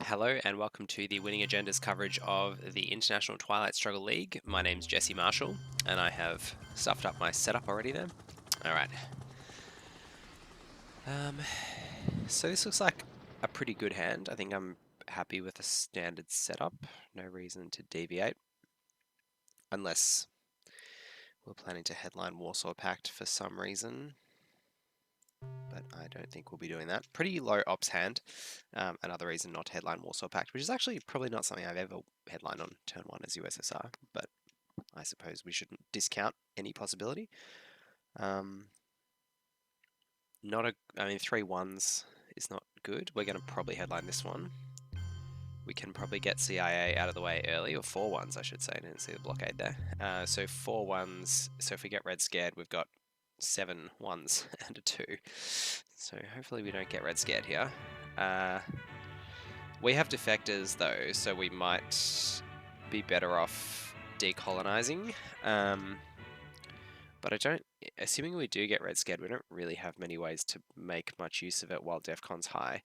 Hello and welcome to the Winning Agendas coverage of the International Twilight Struggle League. My name's Jesse Marshall and I have stuffed up my setup already there. Alright. So this looks like a pretty good hand. I think I'm happy with the standard setup. No reason to deviate. Unless we're planning to headline Warsaw Pact for some reason. But I don't think we'll be doing that. Pretty low ops hand. Another reason not to headline Warsaw Pact, which is actually probably not something I've ever headlined on turn 1 as USSR, but I suppose we shouldn't discount any possibility. I mean, 3 1s is not good. We're going to probably headline this one. We can probably get CIA out of the way early, or 4 1s, I should say. I didn't see the blockade there. So 4 1s. So if we get red scared, we've got 7 1s and a 2. So hopefully we don't get red scared here. We have defectors though, so we might be better off decolonizing. But I don't, assuming we do get red scared, we don't really have many ways to make much use of it while DEFCON's high.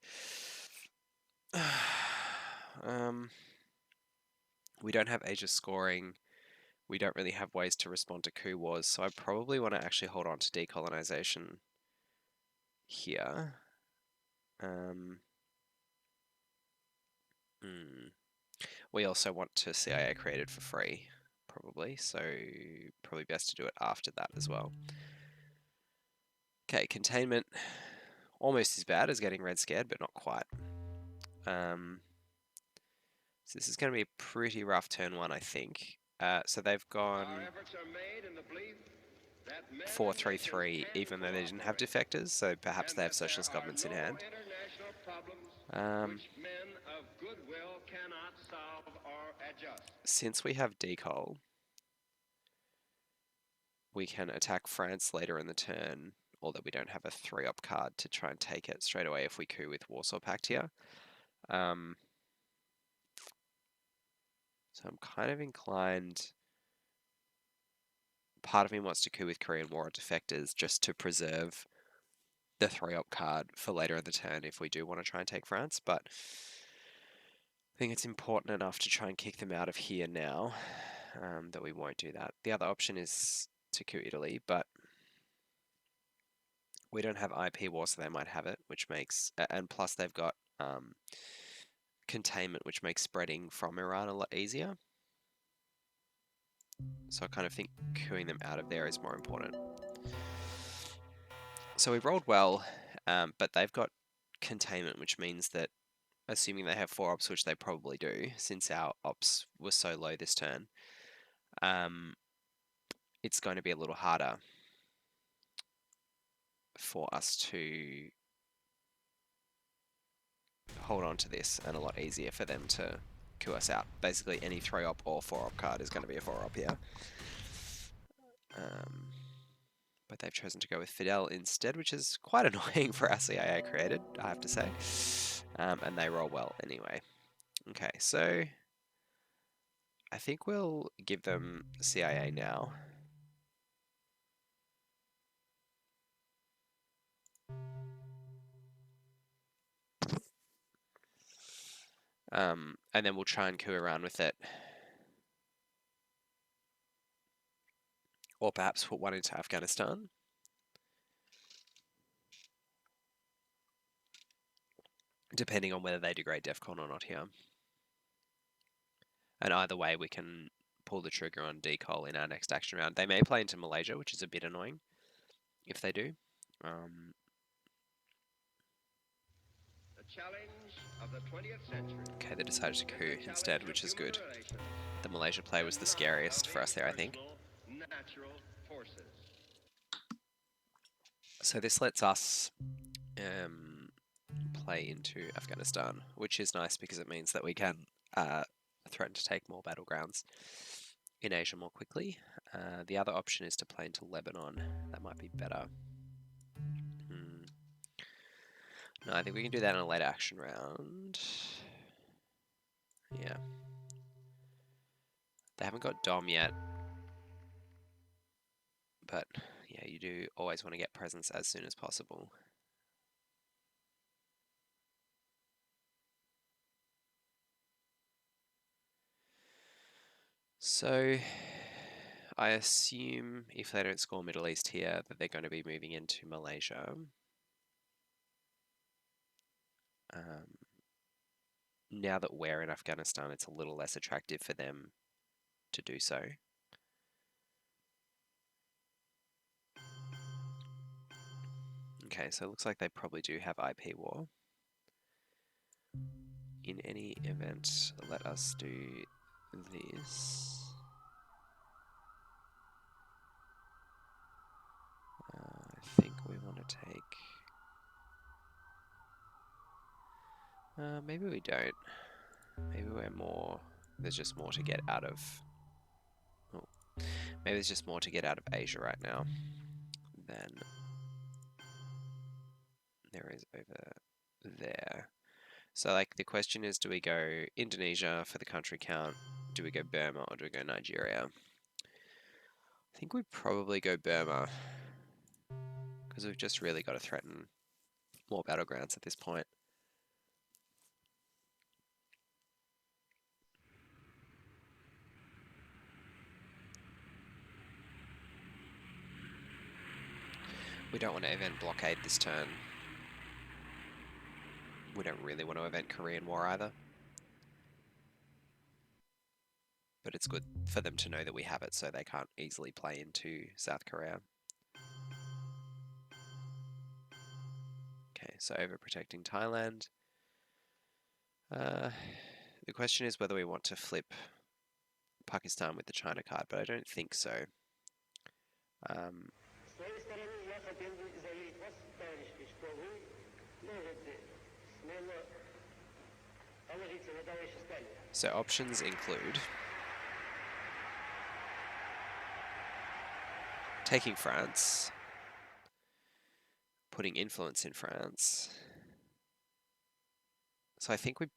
We don't have Aegis scoring. We don't really have ways to respond to coup wars, so I probably want to actually hold on to decolonization here. We also want to CIA created for free, probably, so probably best to do it after that as well. Okay, containment, almost as bad as getting red scared, but not quite. So this is going to be a pretty rough turn 1, I think. So they've gone 4-3-3, even though they didn't have defectors, so perhaps they have socialist governments in hand. Since we have decol, we can attack France later in the turn, although we don't have a 3-op card to try and take it straight away if we coup with Warsaw Pact here. So I'm kind of inclined, part of me wants to coup with Korean War defectors just to preserve the 3-op card for later in the turn if we do want to try and take France, but I think it's important enough to try and kick them out of here now that we won't do that. The other option is to coup Italy, but we don't have IP war, so they might have it, which makes, and plus they've got containment, which makes spreading from Iran a lot easier. So I kind of think cooing them out of there is more important. So we rolled well, but they've got containment, which means that, assuming they have 4 ops, which they probably do, since our ops were so low this turn, it's going to be a little harder for us to hold on to this, and a lot easier for them to coup us out. Basically, any 3-op or 4-op card is going to be a 4-op here. But they've chosen to go with Fidel instead, which is quite annoying for our CIA created, I have to say. And they roll well anyway. Okay, so I think we'll give them CIA now. And then we'll try and coup around with it. Or perhaps put one into Afghanistan. Depending on whether they degrade DEFCON or not here. And either way, we can pull the trigger on decol in our next action round. They may play into Malaysia, which is a bit annoying if they do. Okay, they decided to coup instead, which is good. The Malaysia play was the scariest for us there, I think. So this lets us play into Afghanistan, which is nice because it means that we can threaten to take more battlegrounds in Asia more quickly. The other option is to play into Lebanon. That might be better. No, I think we can do that in a later action round. Yeah. They haven't got Dom yet. But yeah, you do always want to get presence as soon as possible. So I assume if they don't score Middle East here, that they're going to be moving into Malaysia. Now that we're in Afghanistan, it's a little less attractive for them to do so. Okay, so it looks like they probably do have IP war. In any event, let us do this. I think we want to take... maybe we don't. Maybe we're more... There's just more to get out of... Oh, maybe there's just more to get out of Asia right now than there is over there. So, like, the question is, do we go Indonesia for the country count? Do we go Burma or do we go Nigeria? I think we probably go Burma because we've just really got to threaten more battlegrounds at this point. We don't want to event blockade this turn. We don't really want to event Korean War either. But it's good for them to know that we have it so they can't easily play into South Korea. Okay, so overprotecting Thailand. The question is whether we want to flip Pakistan with the China card, but I don't think so. So options include taking France, putting influence in France. So I think what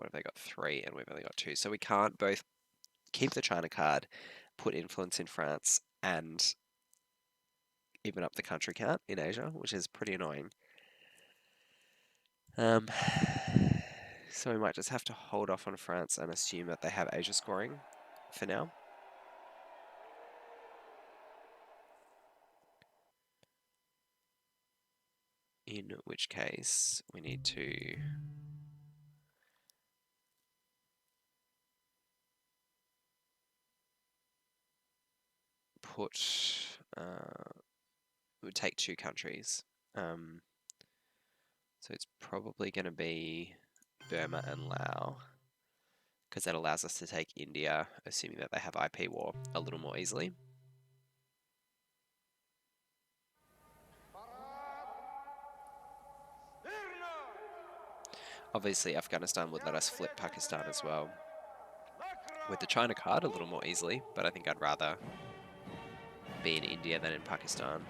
have they got? 3 and we've only got 2. So we can't both keep the China card, put influence in France, and even up the country count in Asia, which is pretty annoying. So we might just have to hold off on France and assume that they have Asia scoring for now. In which case we need to put, we would take 2 countries. So it's probably going to be Burma and Laos, because that allows us to take India, assuming that they have IP war, a little more easily. Obviously, Afghanistan would let us flip Pakistan as well with the China card a little more easily, but I think I'd rather be in India than in Pakistan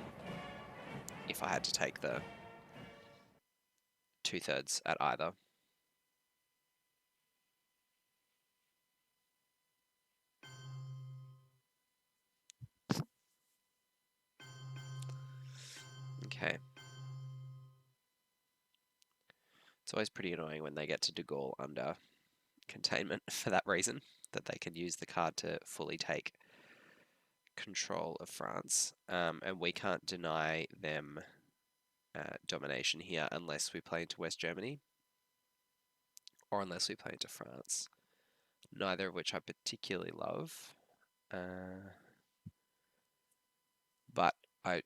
if I had to take the 2/3 at either. Okay. It's always pretty annoying when they get to De Gaulle under containment for that reason, that they can use the card to fully take control of France, and we can't deny them domination here unless we play into West Germany or unless we play into France, neither of which I particularly love, but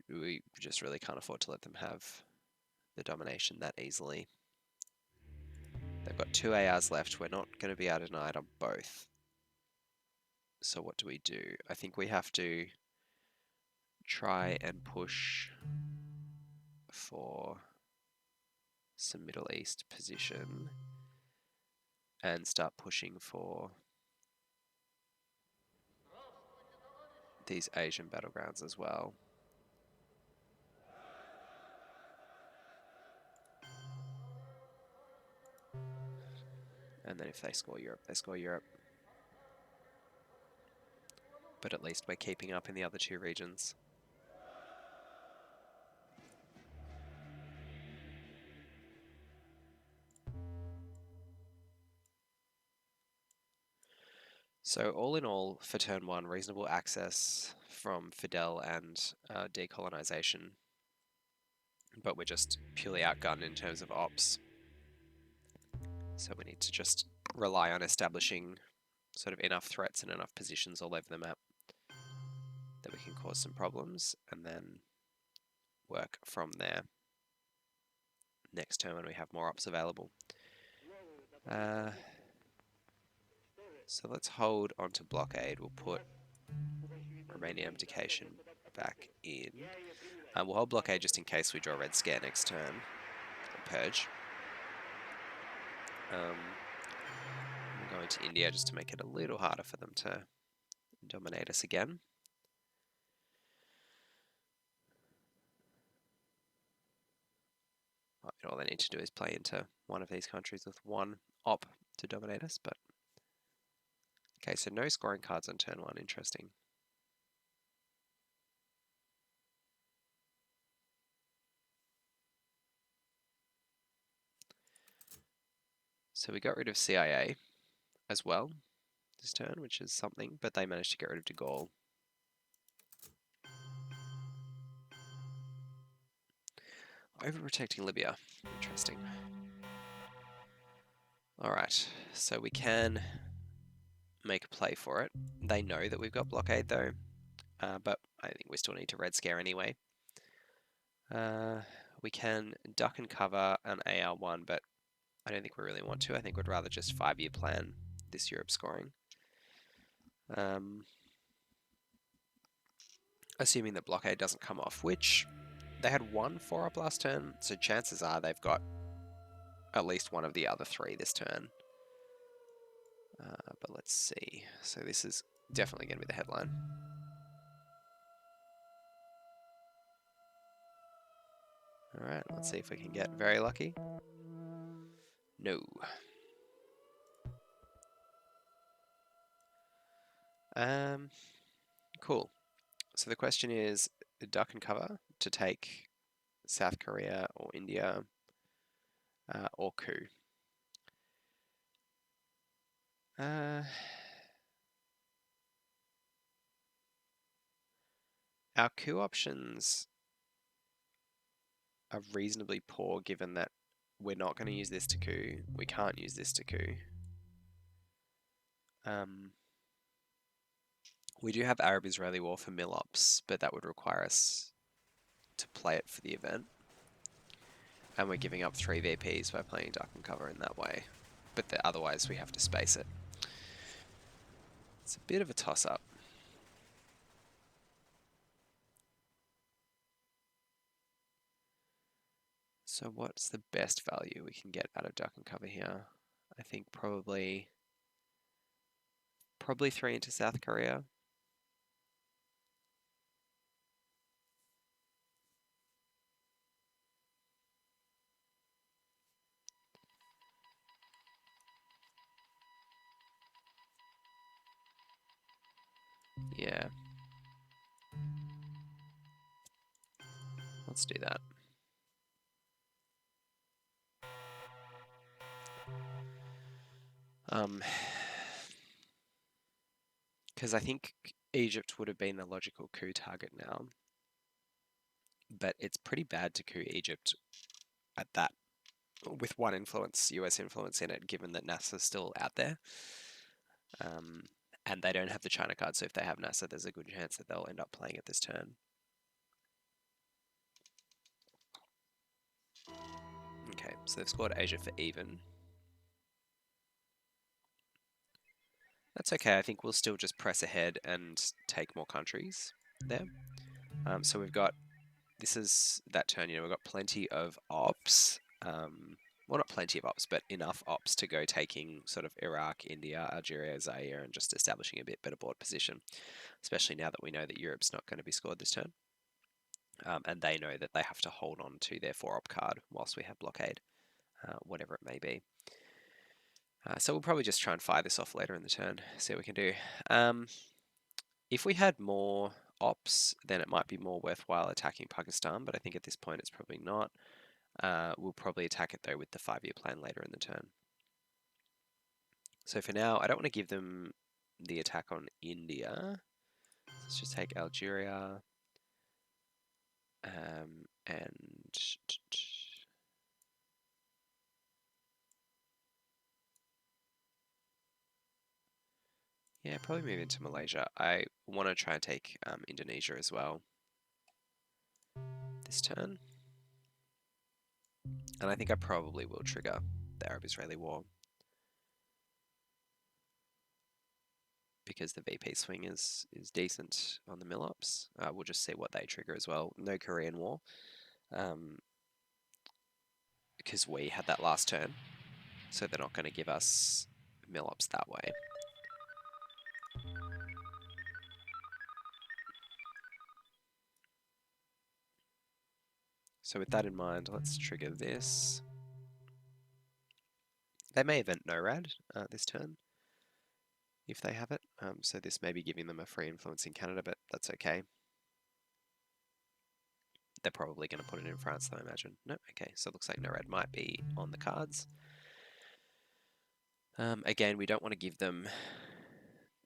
we just really can't afford to let them have the domination that easily. They've got 2 ARs left. We're not going to be able to deny it on both. So what do we do? I think we have to try and push for some Middle East position and start pushing for these Asian battlegrounds as well. And then if they score Europe, they score Europe. But at least we're keeping up in the other 2 regions. So all in all, for turn 1, reasonable access from Fidel and decolonization, but we're just purely outgunned in terms of ops. So we need to just rely on establishing sort of enough threats and enough positions all over the map that we can cause some problems, and then work from there next turn when we have more ops available. So let's hold onto blockade. We'll put Romanian abdication back in. We'll hold blockade just in case we draw red scare next turn. Purge. We're going to India just to make it a little harder for them to dominate us again. All they need to do is play into one of these countries with one op to dominate us, but okay, so no scoring cards on turn 1, interesting. So we got rid of CIA as well this turn, which is something, but they managed to get rid of de Gaulle. Overprotecting Libya, interesting. Alright, so we can make a play for it. They know that we've got blockade though, but I think we still need to red scare anyway. We can duck and cover an AR1, but I don't think we really want to. I think we'd rather just 5-year plan this Europe scoring. Assuming that blockade doesn't come off, which they had 1 4-up last turn, so chances are they've got at least one of the other 3 this turn. But let's see. So this is definitely going to be the headline. Alright, let's see if we can get very lucky. No. Cool. So the question is, duck and cover to take South Korea or India or coup. Our coup options are reasonably poor given that we're not going to use this to coup. We can't use this to coup. We do have Arab-Israeli war for mill-ops, but that would require us to play it for the event. And we're giving up 3 VPs by playing duck and cover in that way. But otherwise we have to space it. It's a bit of a toss-up. So what's the best value we can get out of duck and cover here? I think probably 3 into South Korea. Yeah. Let's do that. Because I think Egypt would have been the logical coup target now. But it's pretty bad to coup Egypt at that, with one influence, US influence in it, given that NASA's still out there. And they don't have the China card, so if they have NASA, there's a good chance that they'll end up playing it this turn. Okay, so they've scored Asia for even. That's okay, I think we'll still just press ahead and take more countries there. So we've got, this is that turn, we've got plenty of ops. Well, not plenty of ops, but enough ops to go taking sort of Iraq, India, Algeria, Zaire, and just establishing a bit better board position, especially now that we know that Europe's not going to be scored this turn. And they know that they have to hold on to their 4-op card whilst we have blockade, whatever it may be. So we'll probably just try and fire this off later in the turn, see what we can do. If we had more ops, then it might be more worthwhile attacking Pakistan, but I think at this point it's probably not. We'll probably attack it though with the 5-year plan later in the turn. So for now, I don't want to give them the attack on India. Let's just take Algeria. And yeah, probably move into Malaysia. I want to try and take Indonesia as well this turn. And I think I probably will trigger the Arab-Israeli war, because the VP swing is decent on the mill-ups. We'll just see what they trigger as well. No Korean War, because we had that last turn, so they're not going to give us mill-ups that way. So with that in mind, let's trigger this. They may event NORAD this turn, if they have it. So this may be giving them a free influence in Canada, but that's okay. They're probably going to put it in France, though, I imagine. No, okay, so it looks like NORAD might be on the cards. Again, we don't want to give them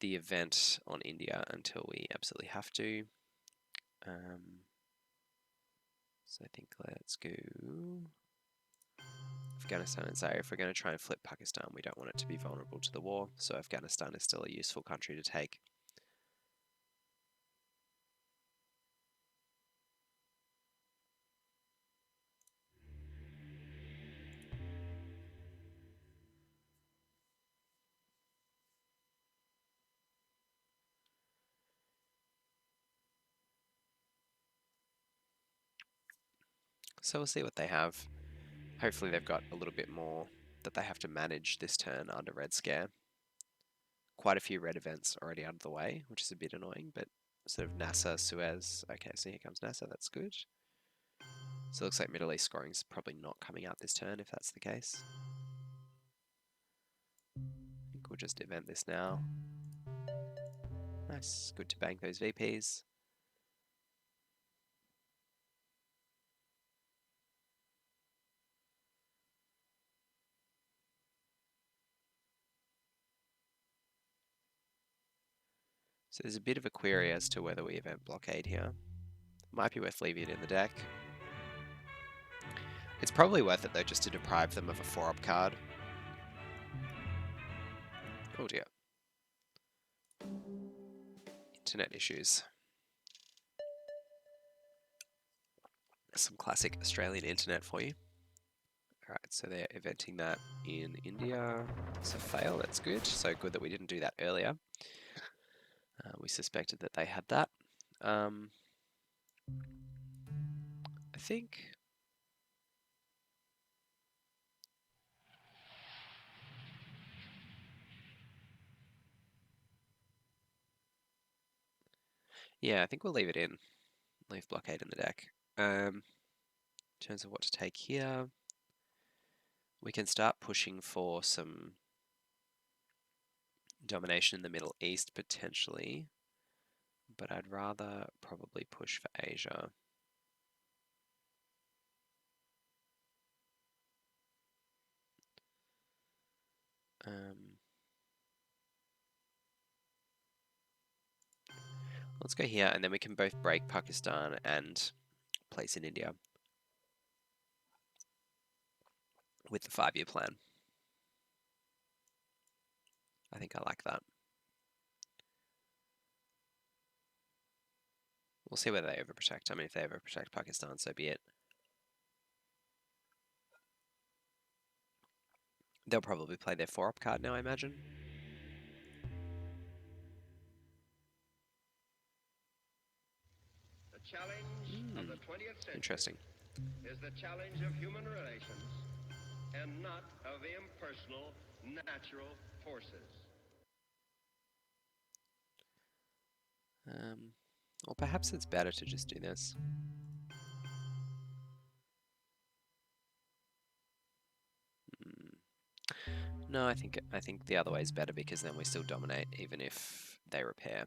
the event on India until we absolutely have to. So I think let's go Afghanistan and Zaire. If we're going to try and flip Pakistan, we don't want it to be vulnerable to the war, so Afghanistan is still a useful country to take. So we'll see what they have. Hopefully they've got a little bit more that they have to manage this turn under Red Scare. Quite a few red events already out of the way, which is a bit annoying, but sort of NASA, Suez. Okay, so here comes NASA, that's good. So it looks like Middle East scoring is probably not coming out this turn, if that's the case. I think we'll just event this now. Nice, good to bank those VPs. So there's a bit of a query as to whether we event blockade here. Might be worth leaving it in the deck. It's probably worth it though, just to deprive them of a 4-up card. Oh dear. Internet issues. Some classic Australian internet for you. Alright, so they're eventing that in India. It's a fail, that's good. So good that we didn't do that earlier. We suspected that they had that. I think... Yeah, I think we'll leave it in. Leave blockade in the deck. In terms of what to take here, we can start pushing for some domination in the Middle East potentially, but I'd rather probably push for Asia. Let's go here, and then we can both break Pakistan and place in India with the 5-year plan. I think I like that. We'll see whether they overprotect. I mean, if they overprotect Pakistan, so be it. They'll probably play their 4-up card now, I imagine. The challenge of the 20th century Interesting. is the challenge of human relations and not of impersonal natural forces. Or perhaps it's better to just do this. No, I think the other way is better, because then we still dominate even if they repair.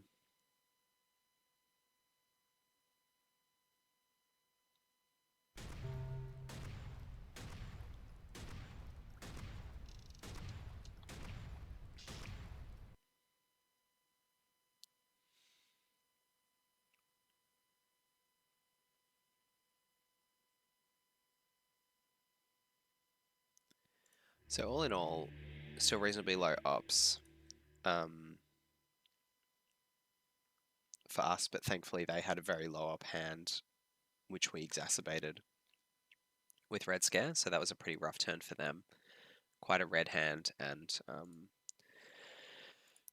So all in all, still reasonably low ops for us, but thankfully they had a very low op hand, which we exacerbated with Red Scare, so that was a pretty rough turn for them. Quite a red hand and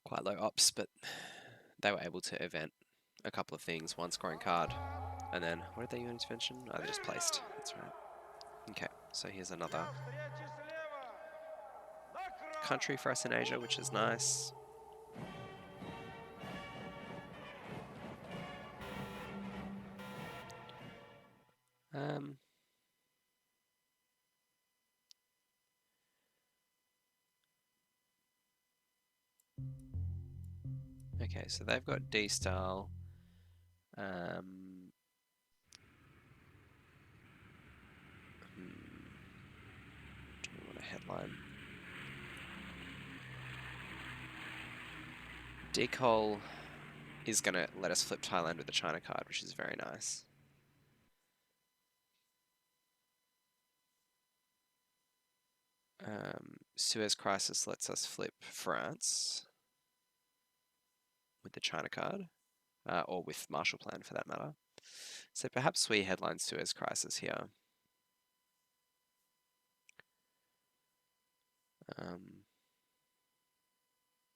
quite low ops, but they were able to event a couple of things, one scoring card, and then what did they use intervention? Oh, they just placed. That's right. Okay, so here's another country for us in Asia, which is nice. Okay, so they've got D style. Do we want a headline? Decol is going to let us flip Thailand with the China card, which is very nice. Suez Crisis lets us flip France with the China card, or with Marshall Plan for that matter. So perhaps we headline Suez Crisis here.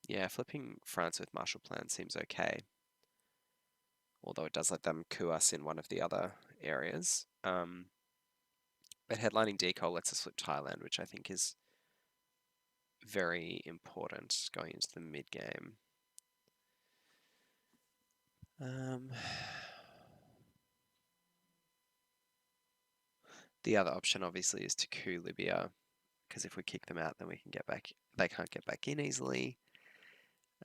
Yeah, flipping France with Marshall Plan seems okay. Although it does let them coup us in one of the other areas. But headlining Decol lets us flip Thailand, which I think is very important going into the mid-game. The other option obviously is to coup Libya, because if we kick them out, then we can get back. They can't get back in easily.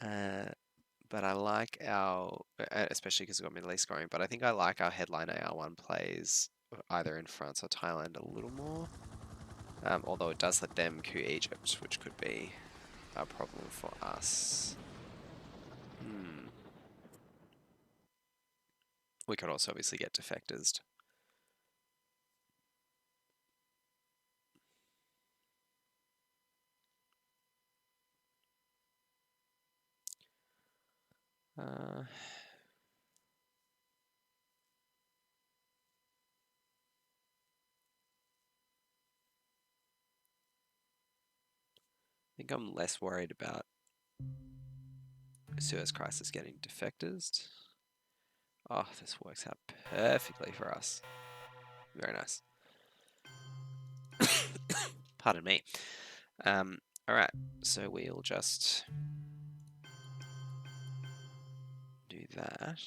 But I like our, especially because we've got Middle East scoring, but I think I like our headline AR1 plays either in France or Thailand a little more. Although it does let them coup Egypt, which could be a problem for us. We could also obviously get defectors. I think I'm less worried about Suez Crisis getting defectors. Oh, this works out perfectly for us. Very nice. Pardon me. Alright, so we'll just do that.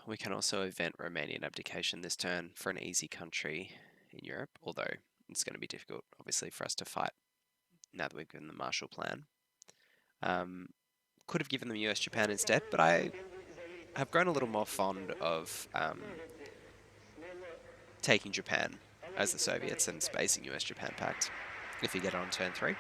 We can also event Romanian abdication this turn for an easy country in Europe, although it's going to be difficult, obviously, for us to fight now that we've given the Marshall Plan. Could have given them US-Japan instead, but I have grown a little more fond of taking Japan as the Soviets and spacing US-Japan pact if you get it on turn 3.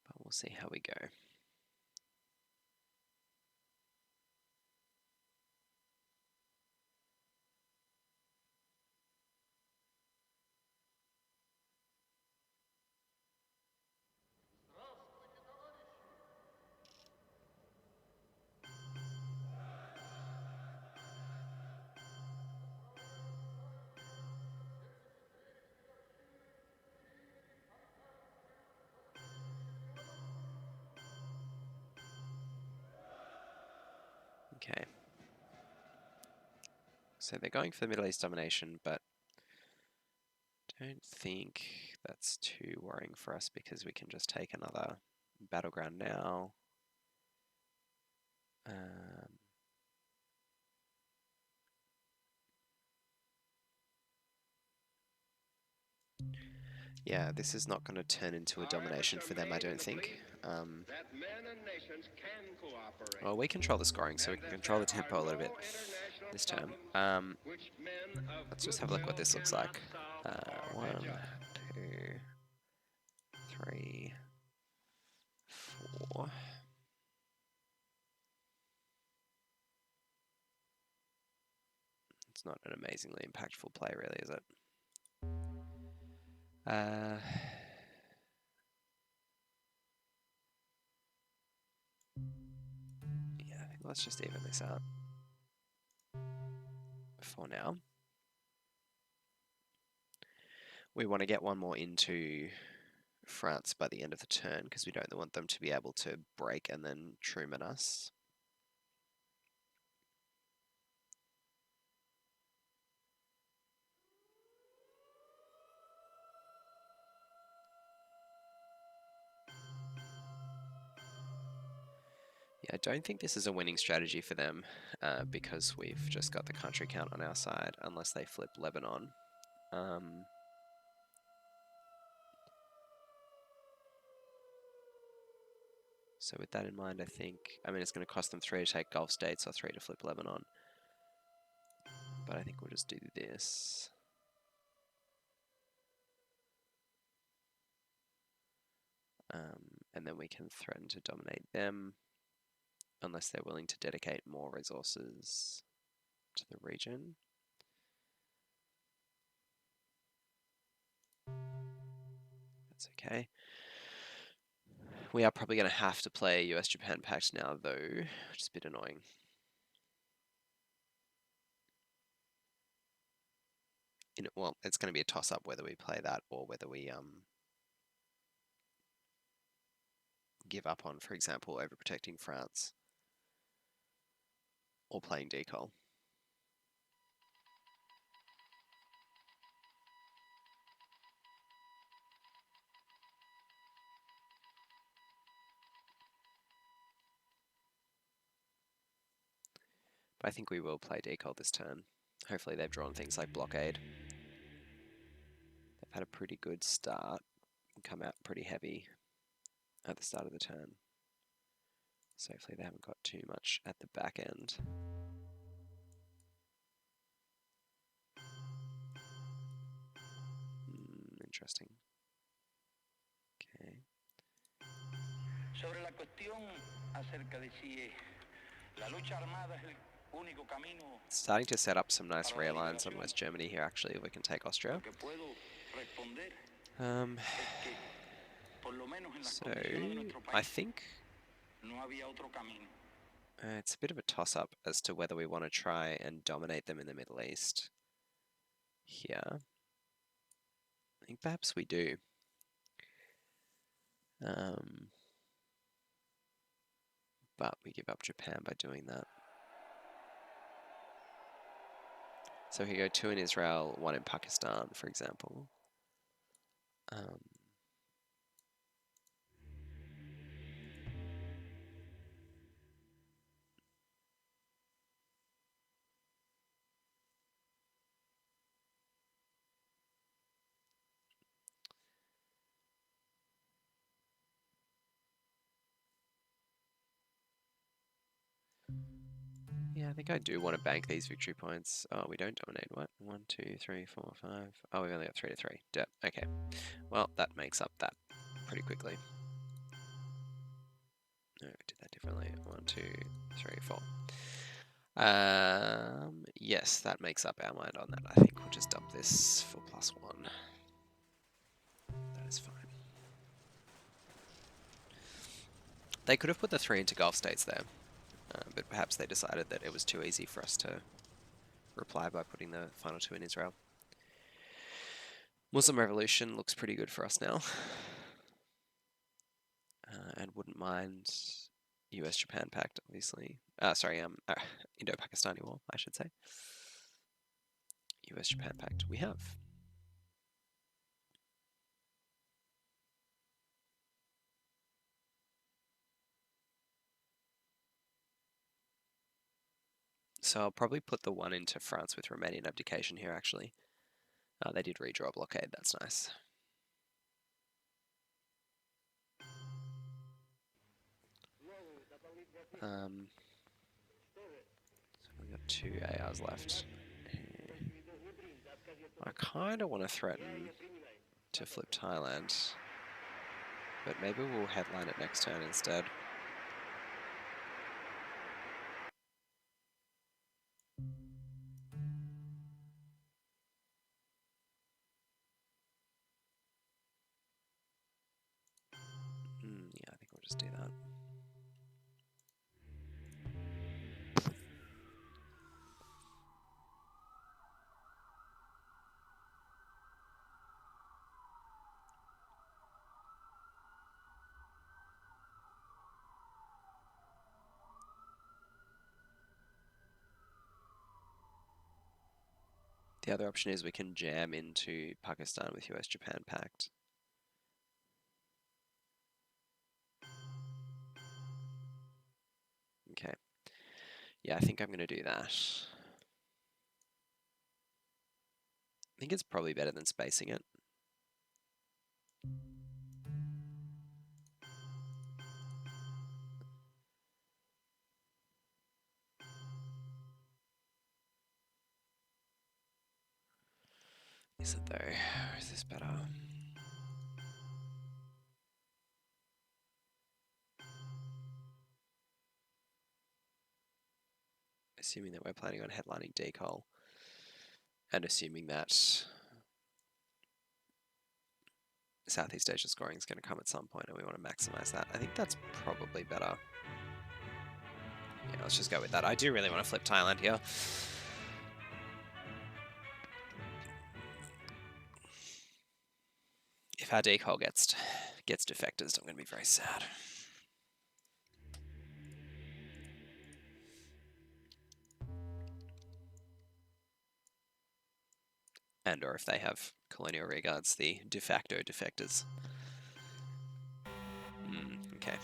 But we'll see how we go. Okay. So they're going for the Middle East domination, but don't think that's too worrying for us because we can just take another battleground now. Yeah, this is not going to turn into a domination for them, I don't think. Well, we control the scoring, so we can control the tempo a little bit this turn. Let's just have a look what this looks like. 1, 2, 3, 4. It's not an amazingly impactful play, really, is it? Yeah, I think let's just even this out for now. We want to get one more into France by the end of the turn because we don't want them to be able to break and then Truman us. Yeah, I don't think this is a winning strategy for them because we've just got the country count on our side unless they flip Lebanon. So with that in mind, I mean, it's going to cost them 3 to take Gulf states or 3 to flip Lebanon. But I think we'll just do this. And then we can threaten to dominate them unless they're willing to dedicate more resources to the region. That's okay. We are probably going to have to play US-Japan Pact now, though, which is a bit annoying. Well, it's going to be a toss-up whether we play that or whether we give up on, for example, overprotecting France or playing decol. But I think we will play decol this turn. Hopefully they've drawn things like blockade. They've had a pretty good start and come out pretty heavy at the start of the turn. So hopefully they haven't got too much at the back end. Interesting. Okay. Sobre la cuestión acerca de si la lucha armada es el único camino. Starting to set up some nice rear lines on West Germany here, actually, if we can take Austria. So, I think it's a bit of a toss-up as to whether we want to try and dominate them in the Middle East here. I think perhaps we do. But we give up Japan by doing that. So we go 2 in Israel, 1 in Pakistan, for example. Yeah, I think I do want to bank these victory points. Oh, we don't dominate. What? 1, 2, 3, 4, 5. Oh, we've only got 3 to 3. Okay. Well, that makes up that pretty quickly. No, we did that differently. 1, 2, 3, 4. Yes, that makes up our mind on that. I think we'll just dump this for +1. That is fine. They could have put the 3 into Gulf states there, but perhaps they decided that it was too easy for us to reply by putting the final 2 in Israel. Muslim Revolution looks pretty good for us now. And wouldn't mind US-Japan Pact, obviously. Indo-Pakistani War, I should say. US-Japan Pact we have. So I'll probably put the one into France with Romanian abdication here, actually. They did redraw blockade, that's nice. So we've got 2 ARs left. I kind of want to threaten to flip Thailand, but maybe we'll headline it next turn instead. Yeah, I think we'll just do that. The other option is we can jam into Pakistan with US-Japan Pact. Okay. Yeah, I think I'm going to do that. I think it's probably better than spacing it. Is it though? Or is this better? Assuming that we're planning on headlining Decol, and assuming that Southeast Asia scoring is going to come at some point and we want to maximize that. I think that's probably better. Yeah, let's just go with that. I do really want to flip Thailand here. If our Decol gets defectors, I'm going to be very sad. And or if they have colonial regards, the de facto defectors. Okay.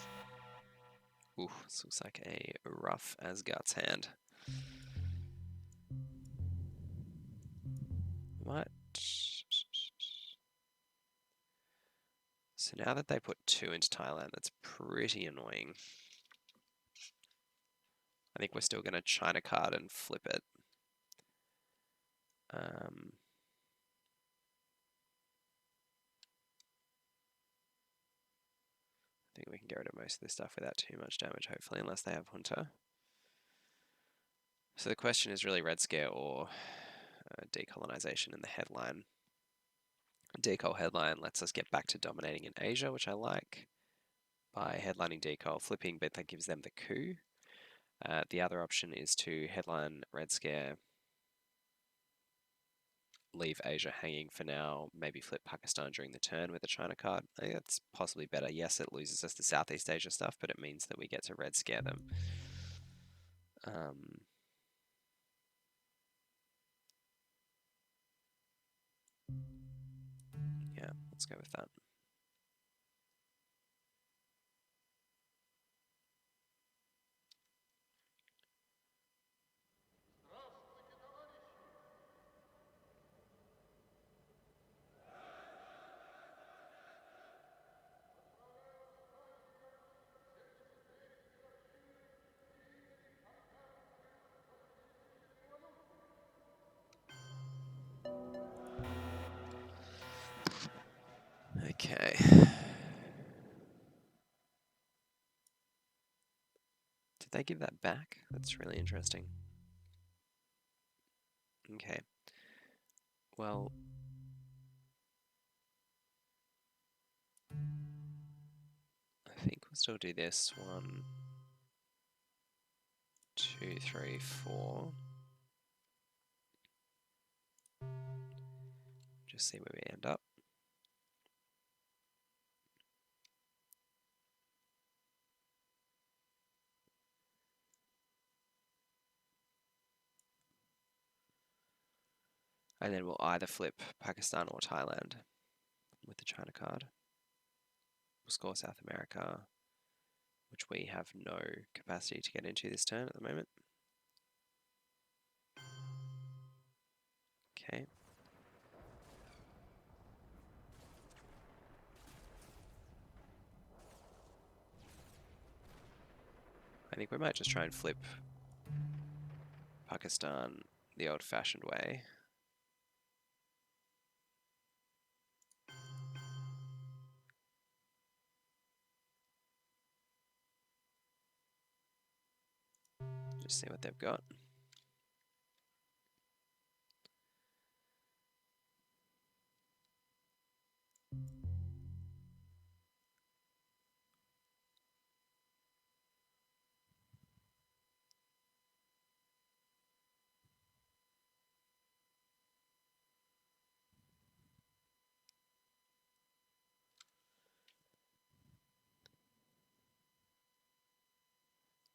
Ooh, this looks like a rough as guts hand. What? So now that they put 2 into Thailand, that's pretty annoying. I think we're still going to China card and flip it. I think we can get rid of most of this stuff without too much damage, hopefully, unless they have Hunter. So the question is really Red Scare or decolonization in the headline. Decol headline lets us get back to dominating in Asia, which I like, by headlining Decol, flipping, but that gives them the coup. The other option is to headline Red Scare, leave Asia hanging for now, maybe flip Pakistan during the turn with a China card. I think that's possibly better. Yes, it loses us the Southeast Asia stuff, but it means that we get to Red Scare them. Yeah, let's go with that. Okay. Did they give that back? That's really interesting. Okay. Well, I think we'll still do this. 1, 2, 3, 4. Just see where we end up. And then we'll either flip Pakistan or Thailand with the China card. We'll score South America, which we have no capacity to get into this turn at the moment. Okay. I think we might just try and flip Pakistan the old-fashioned way. Just see what they've got.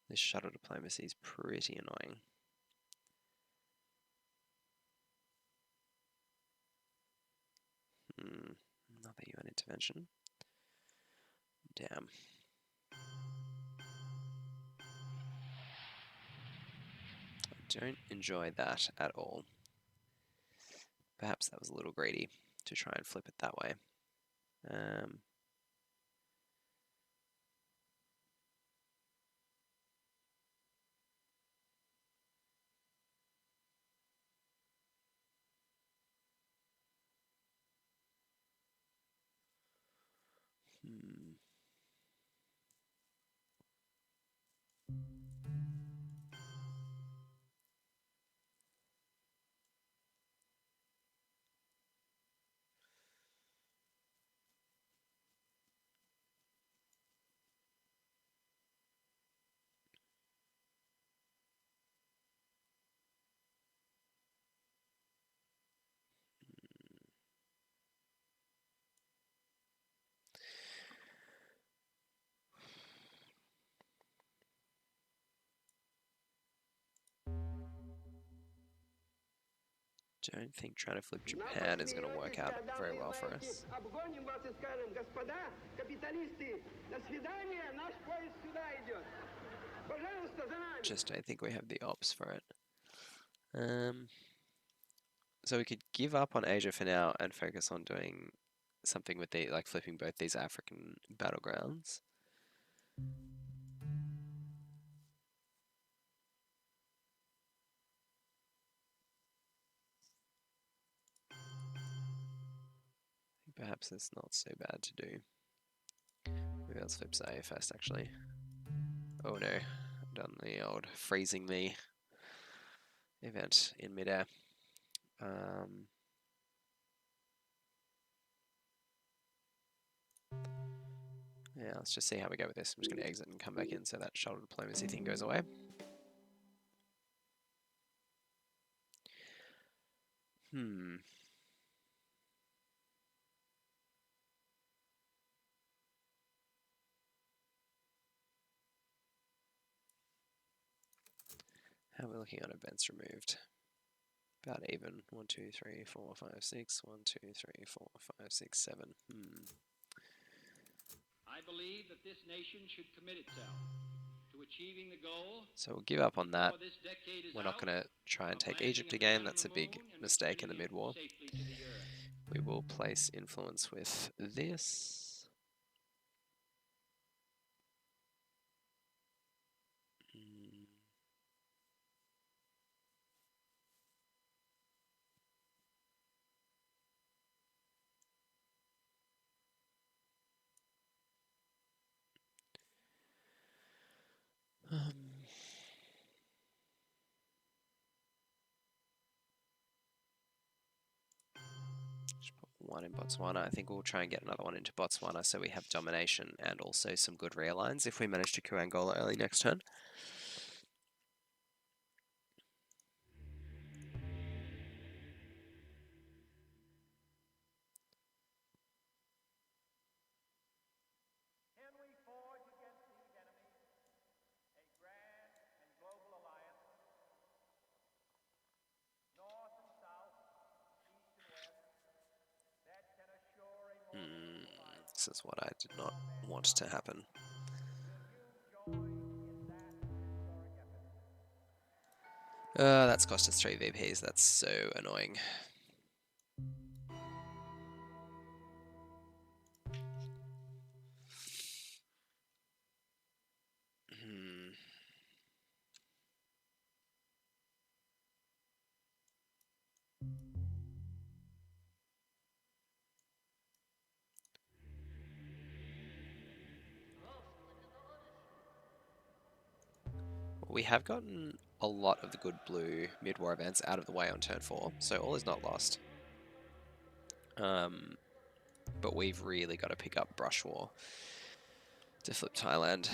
This shuttle diplomacy is pretty annoying. Another UN intervention. Damn. I don't enjoy that at all. Perhaps that was a little greedy to try and flip it that way. Don't think trying to flip Japan is going to work out very well for us. Just don't think we have the ops for it. So we could give up on Asia for now and focus on doing something with the, like flipping both these African battlegrounds. Perhaps it's not so bad to do. Maybe let's flip Zaire first, actually. Oh no, I've done the old freezing the event in midair. Yeah, let's just see how we go with this. I'm just going to exit and come back in so that shoulder diplomacy thing goes away. How are we looking on events removed? About even. 1, 2, 3, 4, 5, 6. 1, 2, 3, 4, 5, 6, 7. I believe that this nation should commit itself to achieving the goal. So we'll give up on that. We're not going to try and take Egypt again. That's a big mistake in the mid-war. We will place influence with this. Just put one in Botswana. I think we'll try and get another one into Botswana so we have domination and also some good rear lines if we manage to coup Angola early next turn. This is what I did not want to happen. That's cost us 3 VPs. That's so annoying. we have gotten a lot of the good blue mid-war events out of the way on turn 4, so all is not lost. But we've really got to pick up Brush War to flip Thailand.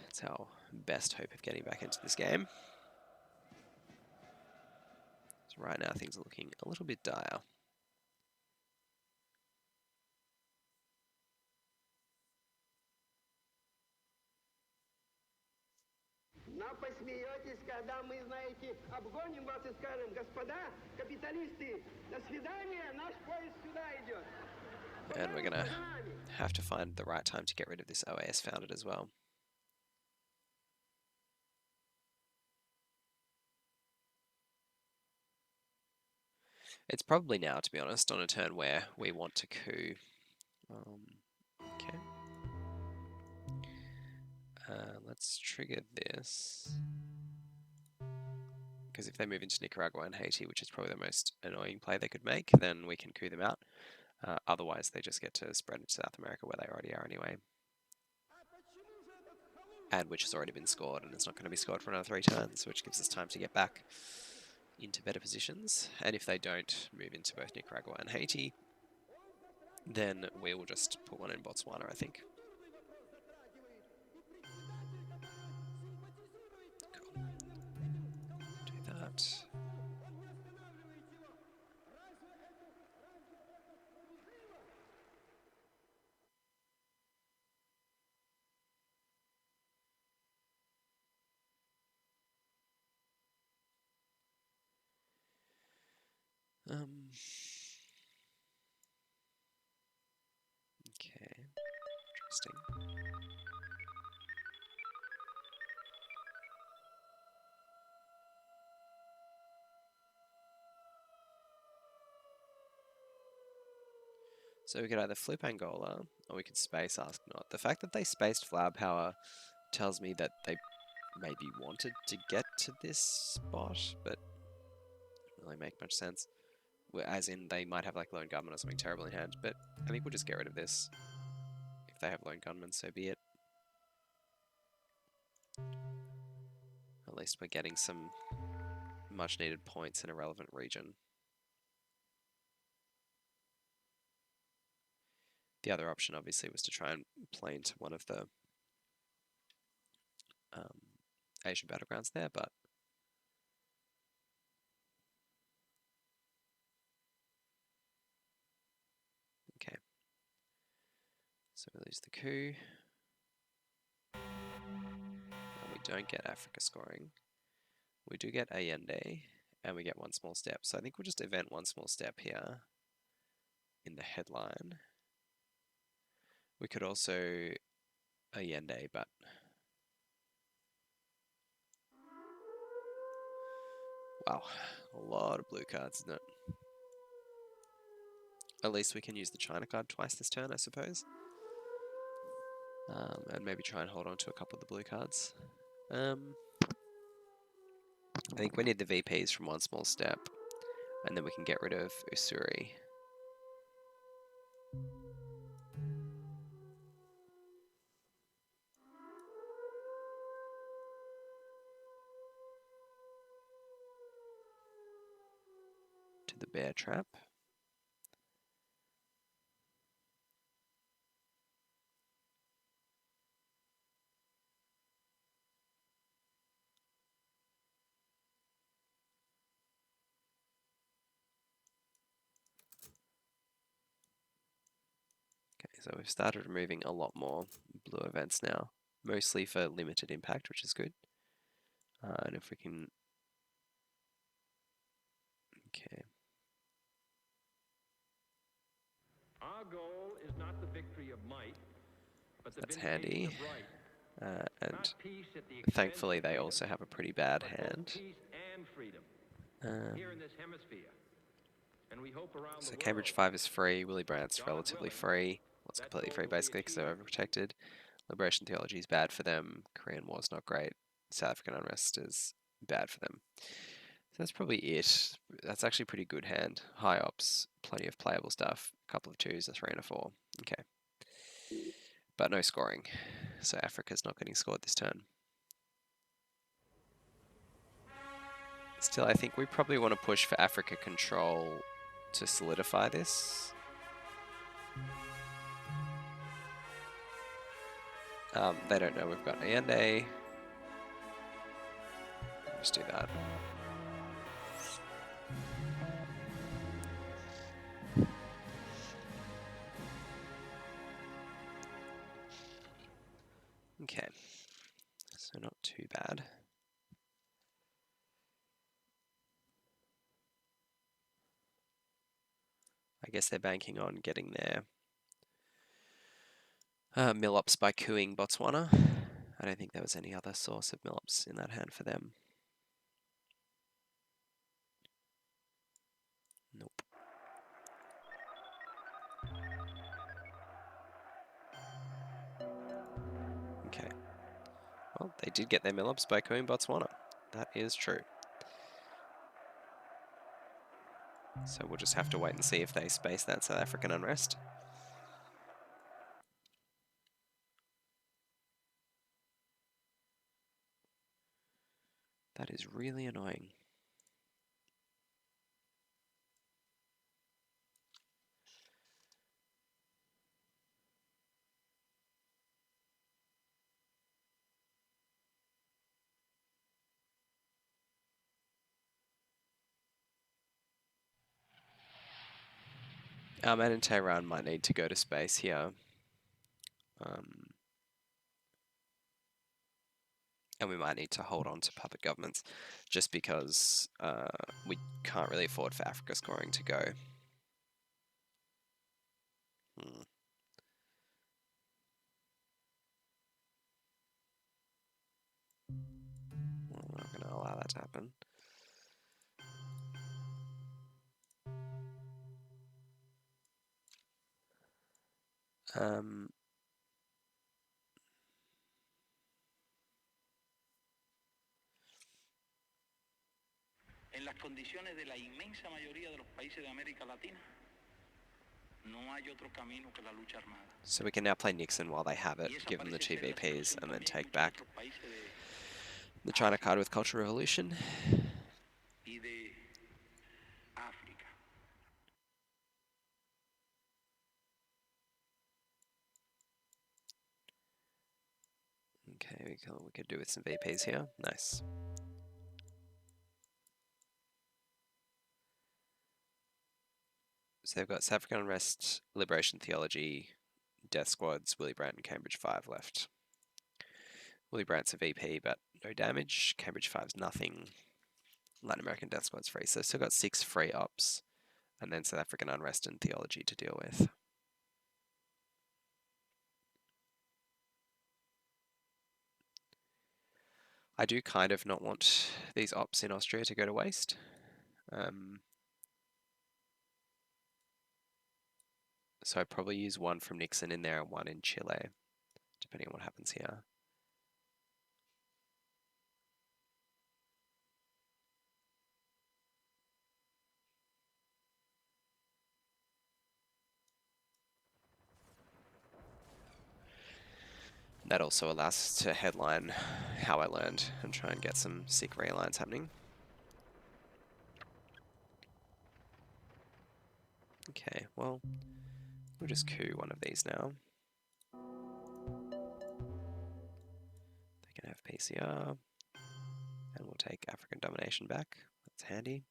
It's our best hope of getting back into this game. So right now things are looking a little bit dire. Но посмеетесь, когда мы, знаете, обгоним вас и скажем: господа, капиталисты, до свидания, наш поезд сюда идет. And we're going to have to find the right time to get rid of this OAS founded as well. It's probably now, to be honest, on a turn where we want to coup. Okay. Let's trigger this. Because if they move into Nicaragua and Haiti, which is probably the most annoying play they could make, then we can coup them out. Otherwise, they just get to spread into South America where they already are anyway. And which has already been scored, and it's not going to be scored for another 3 turns, which gives us time to get back into better positions. And if they don't move into both Nicaragua and Haiti, then we will just put one in Botswana, I think. Cool. Do that. Okay, interesting. So we could either flip Angola, or we could space Ask Not. The fact that they spaced Flower Power tells me that they maybe wanted to get to this spot, but doesn't really make much sense. As in, they might have like Lone Gunman or something terrible in hand, but I think we'll just get rid of this. If they have Lone Gunman, so be it. At least we're getting some much needed points in a relevant region. The other option, obviously, was to try and play into one of the Asian battlegrounds there, but okay. So we lose the coup. And we don't get Africa scoring. We do get Allende, and we get one small step. So I think we'll just event one small step here in the headline. We could also Allende, but wow, a lot of blue cards, isn't it? At least we can use the China card twice this turn, I suppose. And maybe try and hold on to a couple of the blue cards. I think we need the VPs from one small step, and then we can get rid of Usuri. To the bear trap. So we've started removing a lot more blue events now, mostly for limited impact, which is good. And if we can... Okay. Our goal is not the victory of might, but the That's vindication handy. of right. And Not peace at the expense thankfully of they freedom, also have a pretty bad but both hand. peace and freedom here in this hemisphere. And we hope around So the Cambridge world, 5 is free, Willy Brandt's God relatively willing, free. Well, it's that completely goal free will be basically because they're achieved. overprotected. Liberation theology is bad for them. Korean War's not great. South African unrest is bad for them. So that's probably it. That's actually a pretty good hand. High ops, plenty of playable stuff. A couple of 2s, a 3 and a 4. Okay. But no scoring. So Africa's not getting scored this turn. Still, I think we probably want to push for Africa control to solidify this. They don't know we've got Allende. Just do that. Okay, so not too bad. I guess they're banking on getting their mill ups by cooing Botswana. I don't think there was any other source of mill ups in that hand for them. Nope. Okay. Well, they did get their mill ups by cooing Botswana. That is true. So we'll just have to wait and see if they space that South African unrest. That is really annoying. And in Tehran might need to go to space here. And we might need to hold on to puppet governments just because we can't really afford for Africa scoring to go. Well, we're not going to allow that to happen. En las condiciones de la inmensa mayoría de los países de América Latina, no hay otro camino que la lucha armada. So we can now play Nixon while they have it, give them the 2 VPs, and then take back the China card with Cultural Revolution. Y de África. Okay, we could do with some VPs here. Nice. So they've got South African Unrest, Liberation Theology, Death Squads, Willy Brandt, and Cambridge 5 left. Willy Brandt's a VP, but no damage. Cambridge 5's nothing. Latin American Death Squad's free. So still got 6 free ops, and then South African Unrest and Theology to deal with. I do kind of not want these ops in Austria to go to waste. So I'd probably use one from Nixon in there and one in Chile, depending on what happens here. That also allows us to headline how I learned and try and get some sick relines happening. Okay, well, we'll just coup one of these now. They can have PCR, and we'll take African domination back. That's handy.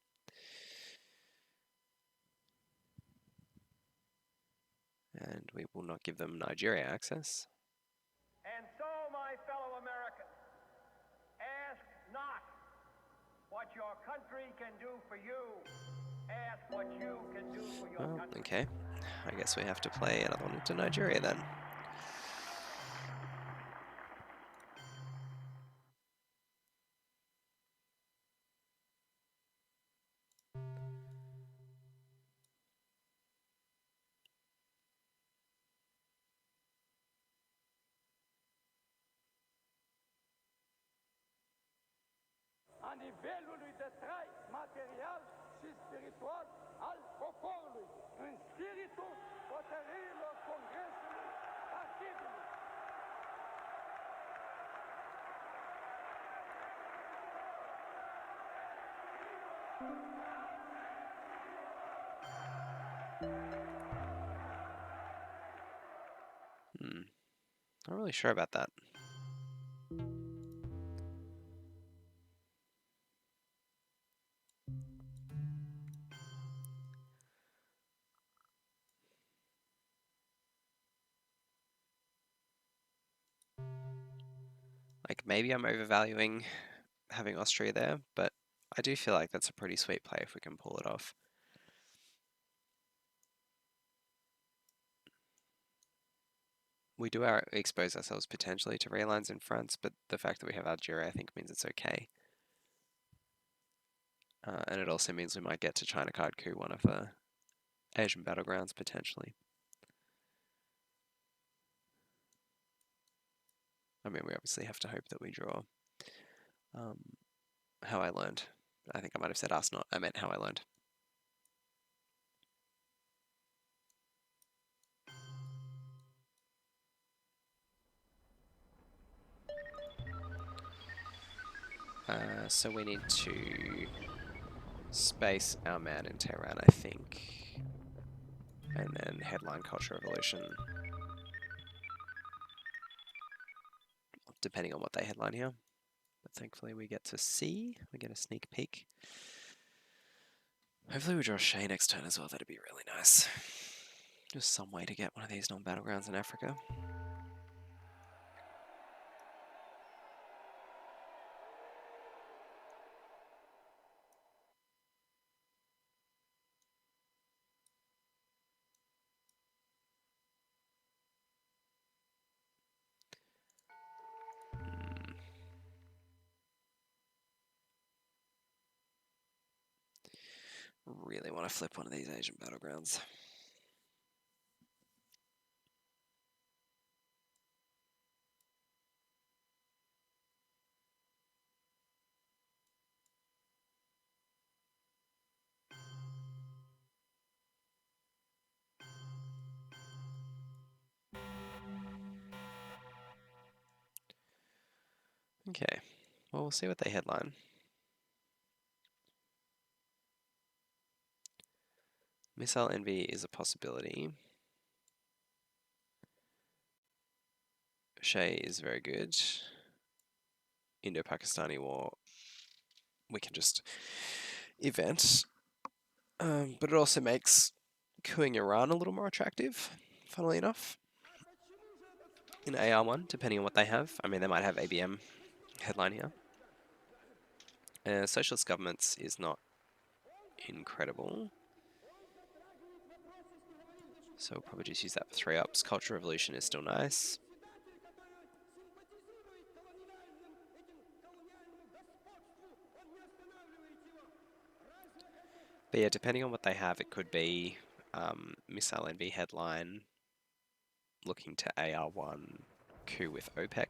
And we will not give them Nigeria access. And so, my fellow Americans, ask not what your country can do for you. Ask what you can do for your country. Okay. I guess we have to play another one into Nigeria then. A nivelului de trai material și spiritual al poporului, în spiritul hotărârilor Congresului Partidului. Not really sure about that. Like, maybe I'm overvaluing having Austria there, but I do feel like that's a pretty sweet play if we can pull it off. We do expose ourselves potentially to realigns in France, but the fact that we have Algeria, I think, means it's okay. And it also means we might get to China card coup one of the Asian battlegrounds potentially. I mean, we obviously have to hope that we draw. How I learned. I think I might have said us, not. I meant how I learned. So we need to space our man in Tehran, I think. And then headline Culture Revolution. Depending on what they headline here. But thankfully we get to see. We get a sneak peek. Hopefully we draw Shay next turn as well. That'd be really nice. Just some way to get one of these non-battlegrounds in Africa. Really want to flip one of these Asian battlegrounds. Okay, well, we'll see what they headline. Missile envy is a possibility. Shay is very good. Indo-Pakistani war, we can just event. But it also makes cooing Iran a little more attractive, funnily enough. In AR1, depending on what they have. I mean, they might have ABM headline here. Socialist governments is not incredible. So we'll probably just use that for 3 ups. Cultural Revolution is still nice. But yeah, depending on what they have, it could be Missile Envy headline, looking to AR1 coup with OPEC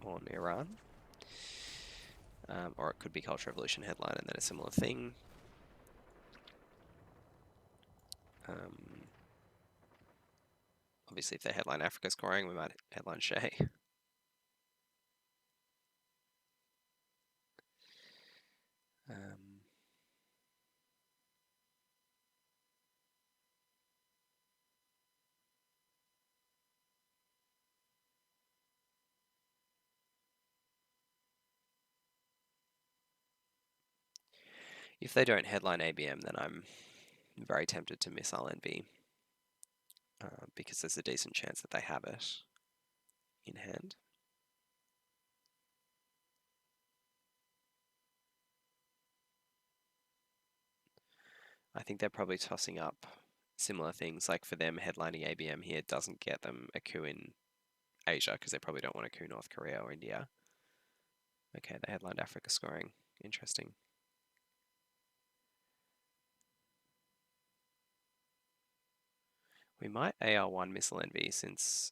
on Iran. Or it could be Cultural Revolution headline and then a similar thing. Obviously, if they headline Africa scoring, we might headline Shay. If they don't headline ABM, then I'm very tempted to Missile Envy. Because there's a decent chance that they have it in hand. I think they're probably tossing up similar things, like for them headlining ABM here doesn't get them a coup in Asia, because they probably don't want a coup North Korea or India. Okay, they headlined Africa scoring. Interesting. We might AR1 Missile Envy, since...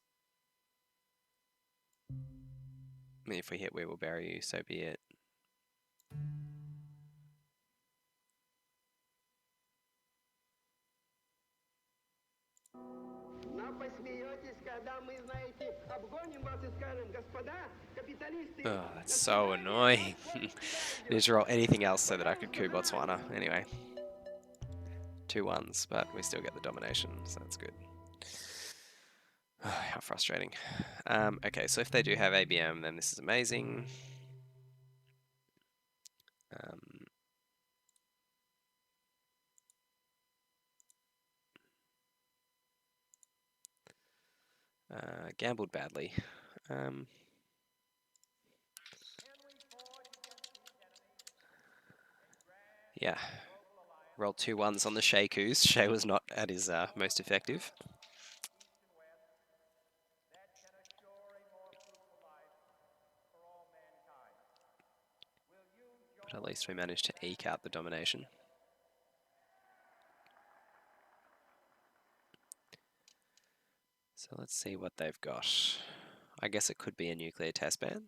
I mean, if we hit We Will Bury You, so be it. Oh, that's so annoying. Need to roll anything else so that I could coup Botswana. Anyway. 2 1s, but we still get the domination, so that's good. How frustrating. Okay, so if they do have ABM, then this is amazing. Gambled badly. Yeah. Rolled 2 1s on the Sheikus. Shea was not at his most effective. But at least we managed to eke out the domination. So let's see what they've got. I guess it could be a nuclear test ban.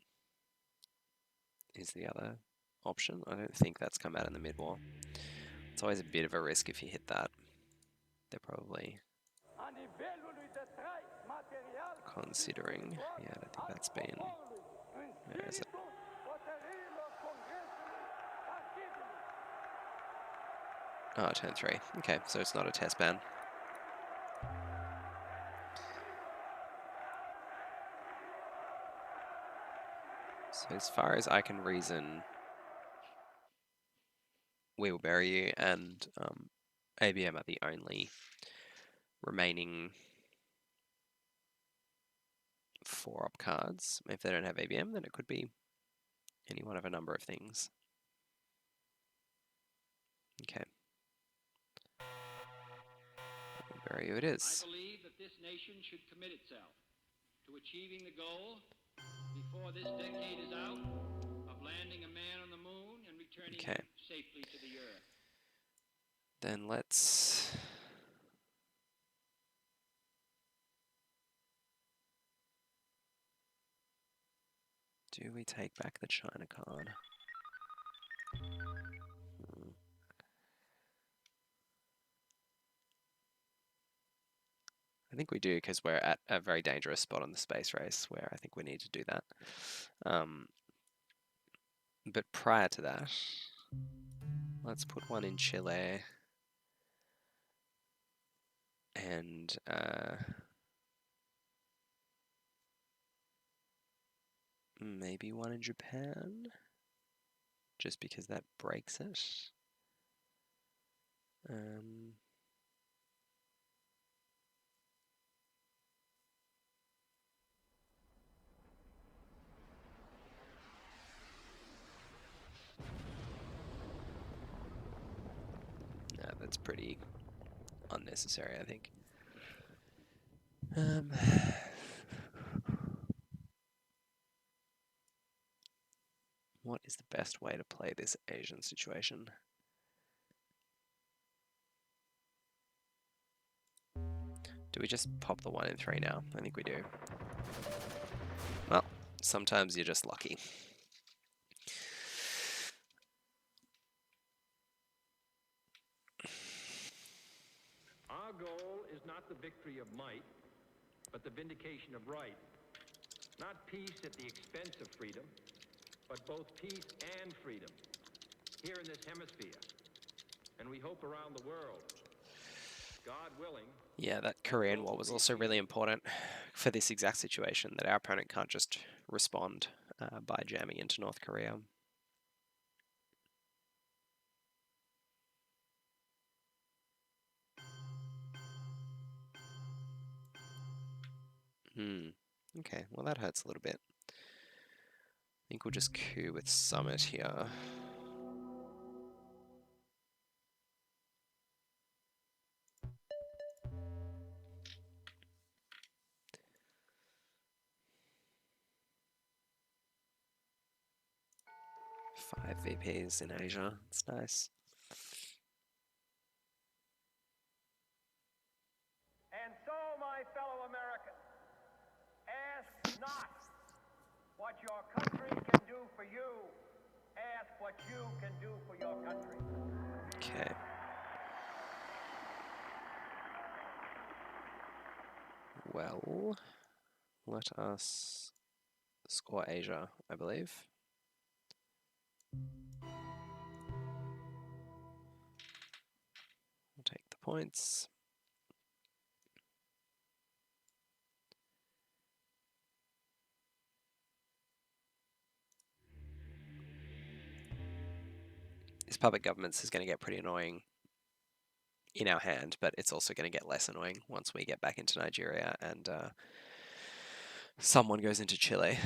Is the other option. I don't think that's come out in the mid-war. It's always a bit of a risk if you hit that. They're probably considering. Yeah, I don't think that's been. Where is it? Oh, turn 3. Okay, so it's not a test ban. So as far as I can reason, we'll bury you and ABM are the only remaining 4-op cards. If they don't have ABM, then it could be any one of a number of things. Okay. We'll bury you it is. I believe that this nation should commit itself to achieving the goal before this decade is out of landing a man on the moon and returning him safely to the earth. Then let's do we take back the China card? I think we do because we're at a very dangerous spot on the space race where I think we need to do that. But prior to that, let's put one in Chile and maybe one in Japan, just because that breaks it. No, that's pretty unnecessary, I think. What is the best way to play this Asian situation? Do we just pop the 1 in 3 now? I think we do. Well, sometimes you're just lucky. Our goal is not the victory of might, but the vindication of right. Not peace at the expense of freedom, but both peace and freedom here in this hemisphere. And we hope around the world, God willing. Yeah, that Korean War was also really important for this exact situation, that our opponent can't just respond by jamming into North Korea. Okay, well that hurts a little bit. I think we'll just coup with Summit here. Five VPs in Asia, it's nice. And so, my fellow Americans, ask not what your country can do for you. Ask what you can do for your country. Okay. Well, let us score Asia, I believe. We'll take the points. This puppet governments is going to get pretty annoying in our hand, but it's also going to get less annoying once we get back into Nigeria and someone goes into Chile.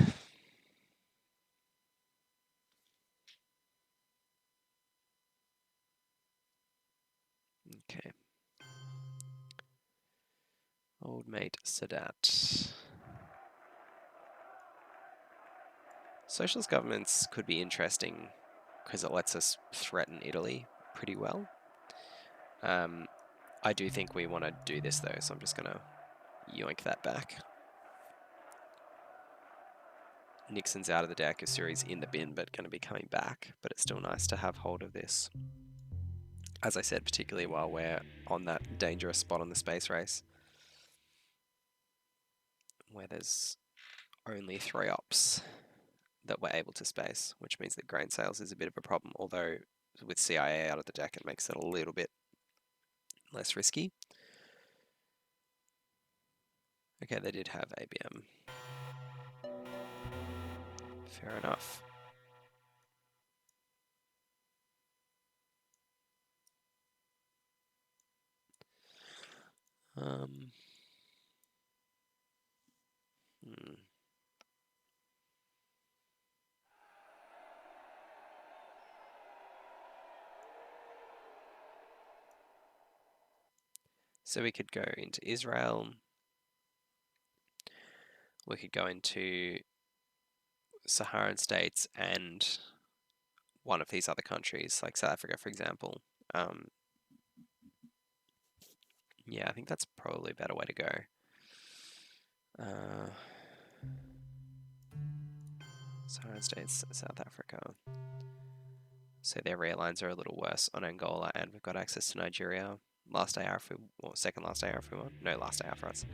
Okay. Old mate Sadat. Socialist governments could be interesting because it lets us threaten Italy pretty well. I do think we want to do this though, so I'm just going to yoink that back. Nixon's out of the deck, Usuri's in the bin, but going to be coming back. But it's still nice to have hold of this. As I said, particularly while we're on that dangerous spot on the space race, where there's only 3 ops that we're able to space, which means that grain sales is a bit of a problem, although with CIA out of the deck, it makes it a little bit less risky. Okay, they did have ABM. Fair enough. So we could go into Israel. We could go into Saharan states and one of these other countries, like South Africa, for example. Yeah, I think that's probably a better way to go. Saharan states, South Africa. So their rail lines are a little worse on Angola, and we've got access to Nigeria. Last AR if we, or second last AR if we want. No, last AR for us.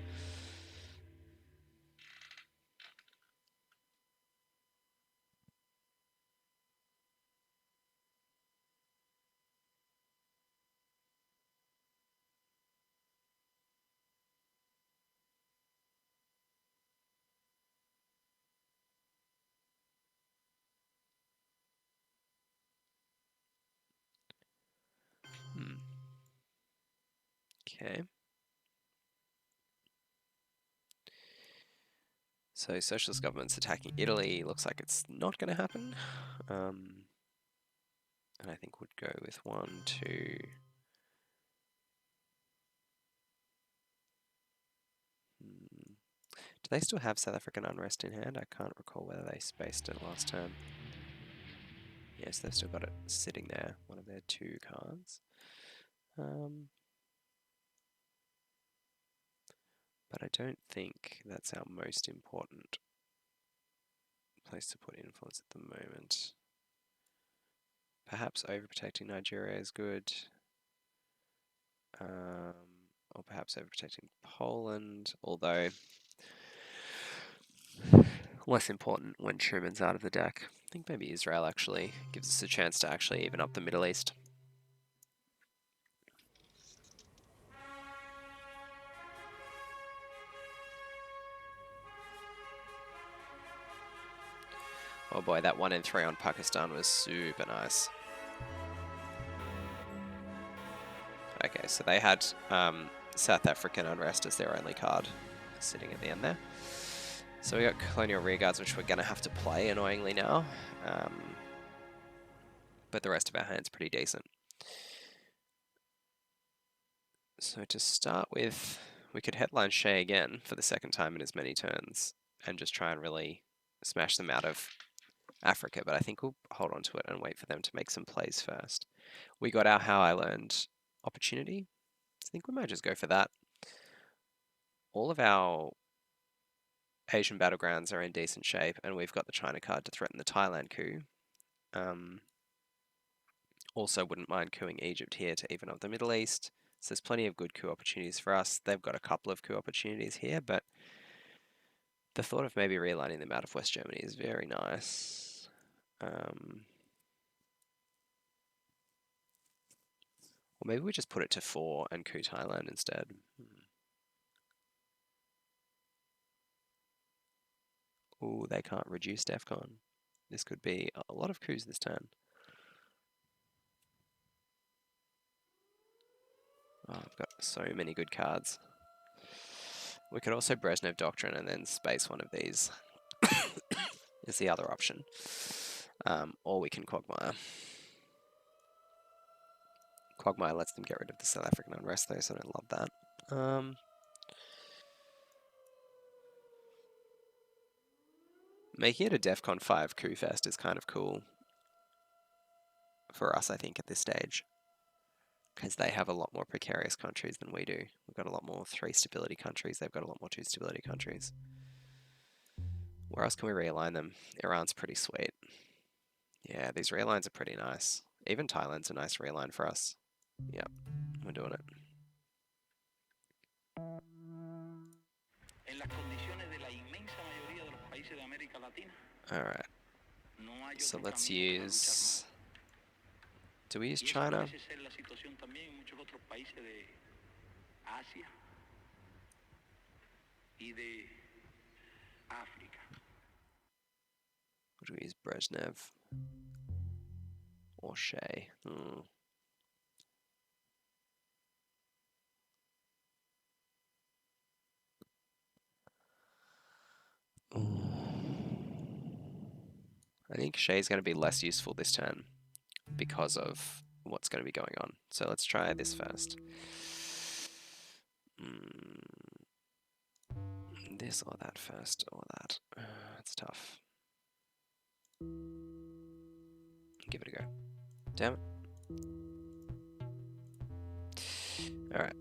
Okay. So socialist government's attacking Italy. Looks like it's not going to happen. And I think we'd go with 1, 2. Do they still have South African unrest in hand? I can't recall whether they spaced it last turn. Yes, they've still got it sitting there, one of their 2 cards. But I don't think that's our most important place to put influence at the moment. Perhaps overprotecting Nigeria is good. Or perhaps overprotecting Poland, although less important when Truman's out of the deck. I think maybe Israel actually gives us a chance to actually even up the Middle East. Oh boy, that 1 in 3 on Pakistan was super nice. Okay, so they had South African unrest as their only card sitting at the end there. So we got colonial rearguards, which we're going to have to play annoyingly now. But the rest of our hand's pretty decent. So to start with, we could headline Shea again for the 2nd time in as many turns and just try and really smash them out of Africa, but I think we'll hold on to it and wait for them to make some plays first. We got our How I Learned opportunity. I think we might just go for that. All of our Asian battlegrounds are in decent shape, and we've got the China card to threaten the Thailand coup. Also wouldn't mind cooing Egypt here to even up the Middle East. So there's plenty of good coup opportunities for us. They've got a couple of coup opportunities here, but the thought of maybe realigning them out of West Germany is very nice. Or maybe we just put it to 4 and coup Thailand instead. Ooh, they can't reduce DEFCON. This could be a lot of coups this turn. Oh, I've got so many good cards. We could also Brezhnev Doctrine and then space one of these. Is the other option. Or we can Quagmire. Quagmire lets them get rid of the South African unrest though, so I don't love that. Making it a DEFCON 5 coup fest is kind of cool for us, I think, at this stage. Because they have a lot more precarious countries than we do. We've got a lot more 3 stability countries. They've got a lot more 2 stability countries. Where else can we realign them? Iran's pretty sweet. Yeah, these realigns are pretty nice. Even Thailand's a nice realign for us. Yep, we're doing it. Alright. So let's use... Do we use China? Or do we use Brezhnev? Or Shea? I think Shea's going to be less useful this turn because of what's going to be going on. So let's try this first. This or that first, or that. It's tough. Give it a go. Damn it. Alright.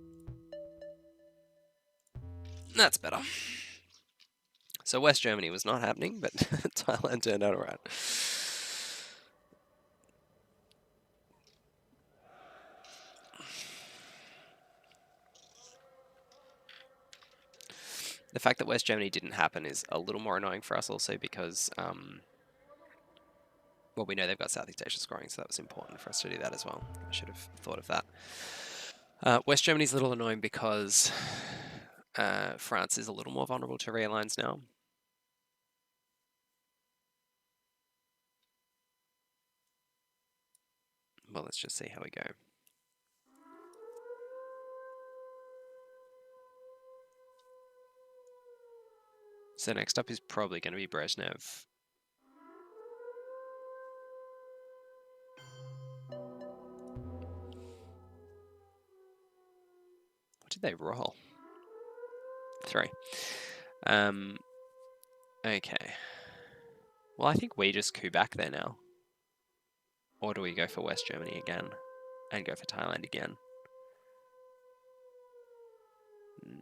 That's better. So West Germany was not happening, but Thailand turned out alright. The fact that West Germany didn't happen is a little more annoying for us also because, well, we know they've got Southeast Asia scoring, so that was important for us to do that as well. I should have thought of that. West Germany's a little annoying because France is a little more vulnerable to realigns now. Well, let's just see how we go. So next up is probably going to be Brezhnev. What did they roll? 3. Okay. Well, I think we just coup back there now. Or do we go for West Germany again? And go for Thailand again?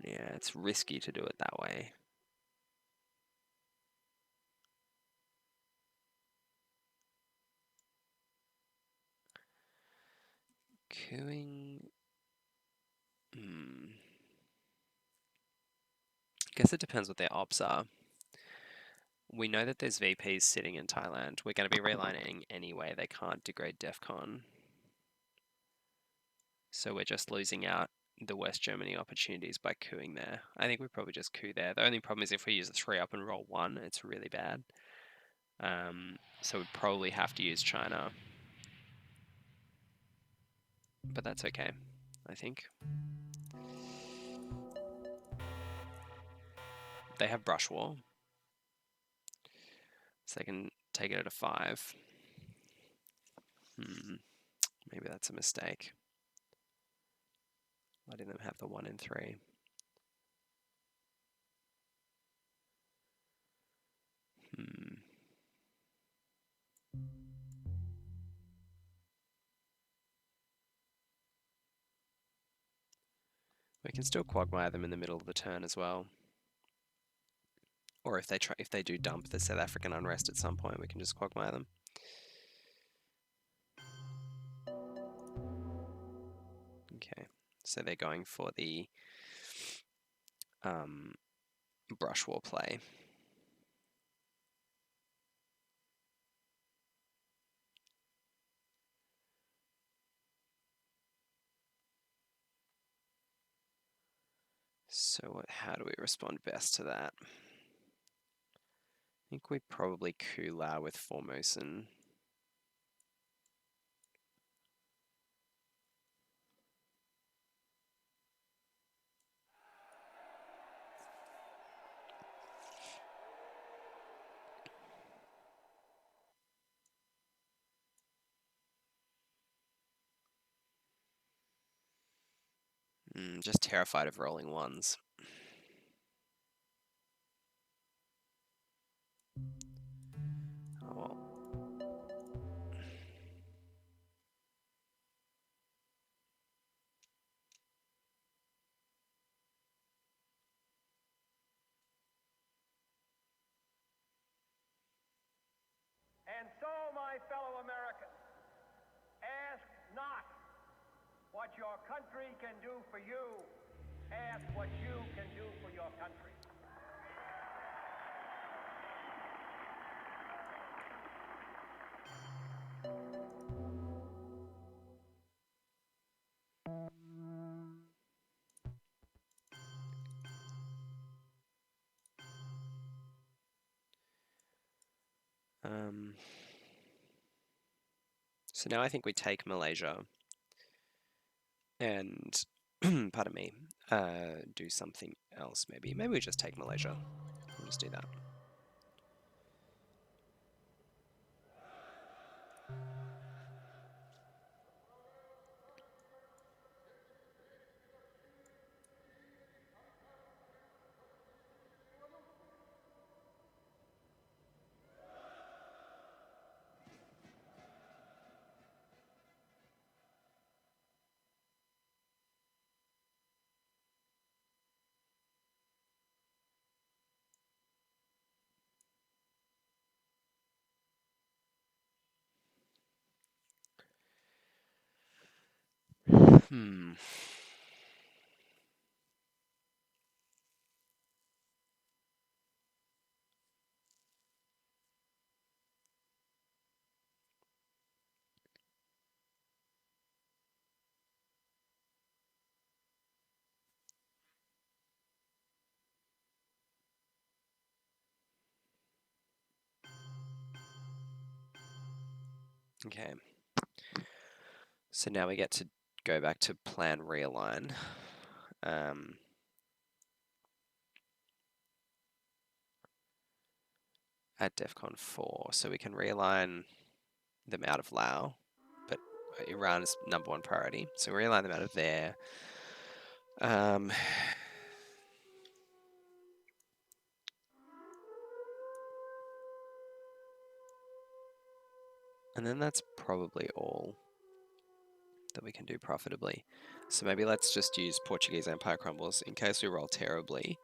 Yeah, it's risky to do it that way. Cooing... Guess it depends what their ops are. We know that there's VPs sitting in Thailand. We're going to be realigning anyway. They can't degrade DEFCON. So we're just losing out the West Germany opportunities by cooing there. I think we probably just coup there. The only problem is if we use a 3 up and roll 1, it's really bad. So we'd probably have to use China. But that's okay, I think. They have Brush War. So they can take it at a 5. Maybe that's a mistake. Letting them have the 1 and 3. We can still Quagmire them in the middle of the turn as well. Or if they do dump the South African unrest at some point, we can just Quagmire them. Okay, so they're going for the Brush War play. So how do we respond best to that? I think we probably coup Lao with Formosan. Just terrified of rolling ones. Oh well. And so, my fellow Americans, ask not what your country can do for you. Ask what you can do for your country. So now I think we take Malaysia and, pardon me, do something else maybe. Maybe we just take Malaysia. We'll just do that. Okay. So now we get to go back to plan realign. At DEFCON 4. So we can realign them out of Laos, but Iran is #1 priority. So realign them out of there. And then that's probably all that we can do profitably. So maybe let's just use Portuguese Empire crumbles in case we roll terribly.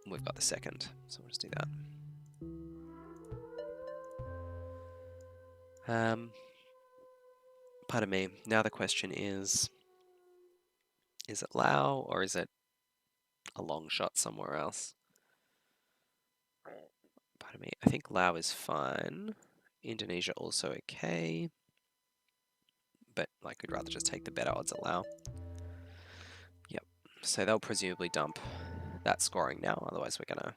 We've got the second, so we'll just do that. Pardon me. Now the question is it Laos or is it a long shot somewhere else? Pardon me. I think Laos is fine. Indonesia also okay. But like we'd rather just take the better odds at Laos. Yep. So they'll presumably dump that scoring now, otherwise we're gonna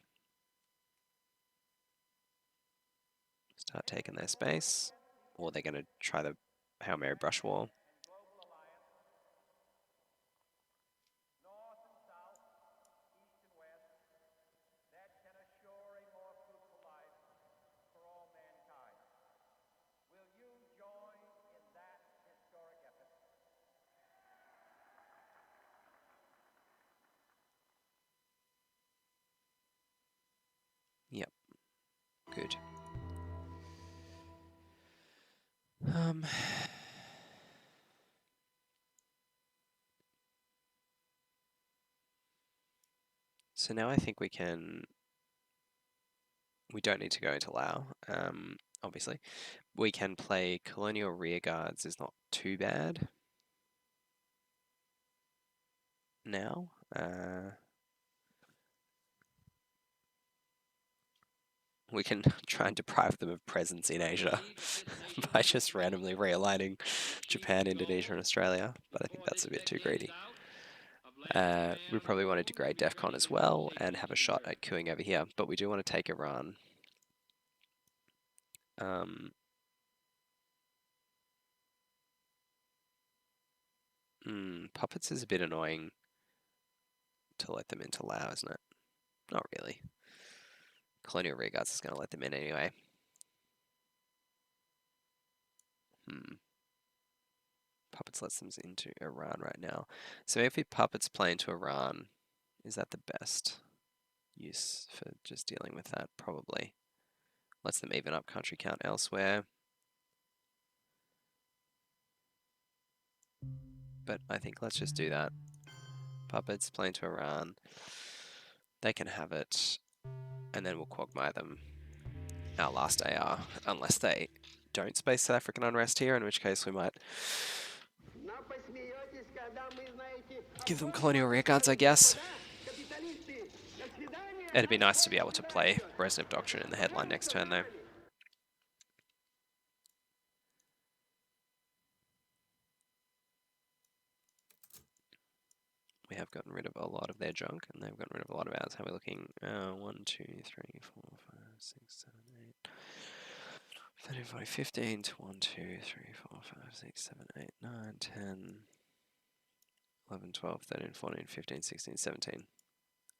start taking their space. Or they're gonna try the Hail Mary brush wall. North and south, east and west, that can assure a more fruitful life for all mankind. Will you join in that historic effort? Yep. Good. So now I think we don't need to go into Laos, obviously. We can play Colonial Rearguards is not too bad. Now. We can try and deprive them of presence in Asia by just randomly realigning Japan, Indonesia, and Australia, but I think that's a bit too greedy. We probably want to degrade DEFCON as well and have a shot at queuing over here, but we do want to take Iran. Puppets is a bit annoying to let them into Laos, isn't it? Not really. Colonial Rearguards is going to let them in anyway. Puppets lets them into Iran right now. So if we puppets play into Iran, is that the best use for just dealing with that? Probably. Lets them even up country count elsewhere. But I think let's just do that. Puppets play into Iran. They can have it. And then we'll quagmire them our last AR. Unless they don't space South African unrest here, in which case we might give them colonial rearguards, I guess. It'd be nice to be able to play Brezhnev Doctrine in the headline next turn, though. We have gotten rid of a lot of their junk, and they've gotten rid of a lot of ours. How are we looking? 1, 2, 3, 4, 5, 6, 7, 8, 13, 14, 15, 1, 2, 3, 4, 5, 6, 7, 8, 9, 10, 11, 12, 13, 14, 15, 16, 17,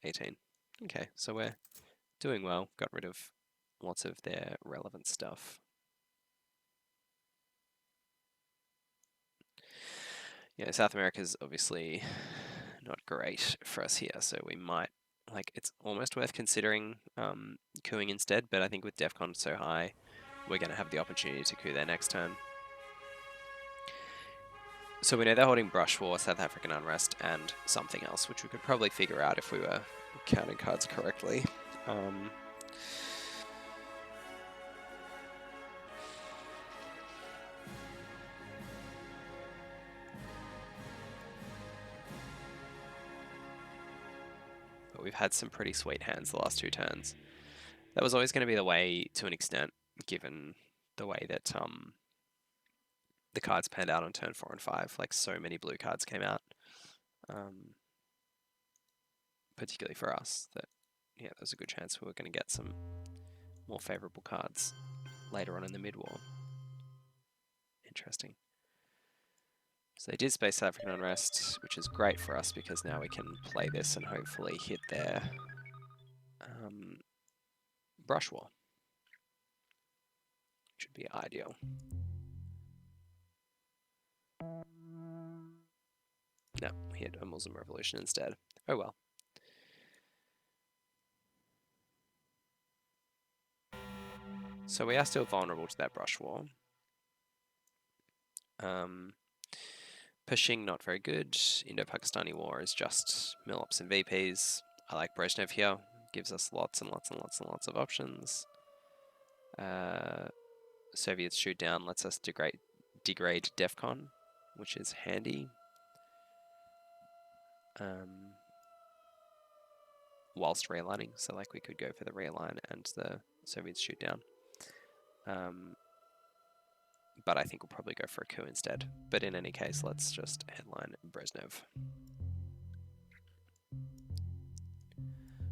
18. Okay, so we're doing well. Got rid of lots of their relevant stuff. Yeah, South America's obviously not great for us here, so we might, like, it's almost worth considering cooing instead, but I think with DEFCON so high, we're going to have the opportunity to coup their next turn. So we know they're holding Brush War, South African Unrest, and something else, which we could probably figure out if we were counting cards correctly. But we've had some pretty sweet hands the last 2 turns. That was always going to be the way to an extent, given the way that the cards panned out on turn 4 and 5. Like, so many blue cards came out, particularly for us, that, yeah, there's a good chance we were going to get some more favourable cards later on in the mid-war. Interesting. So they did space South African Unrest, which is great for us because now we can play this and hopefully hit their Brush War. Which would be ideal. No, we had a Muslim revolution instead. Oh well. So we are still vulnerable to that Brush War. Pushing, not very good. Indo-Pakistani War is just mill-ups and VPs. I like Brezhnev here. Gives us lots and lots and lots and lots of options. Soviets shoot down lets us degrade DEFCON, which is handy. Whilst realigning, so like we could go for the realign and the Soviets shoot down. But I think we'll probably go for a coup instead. But in any case, let's just headline Brezhnev.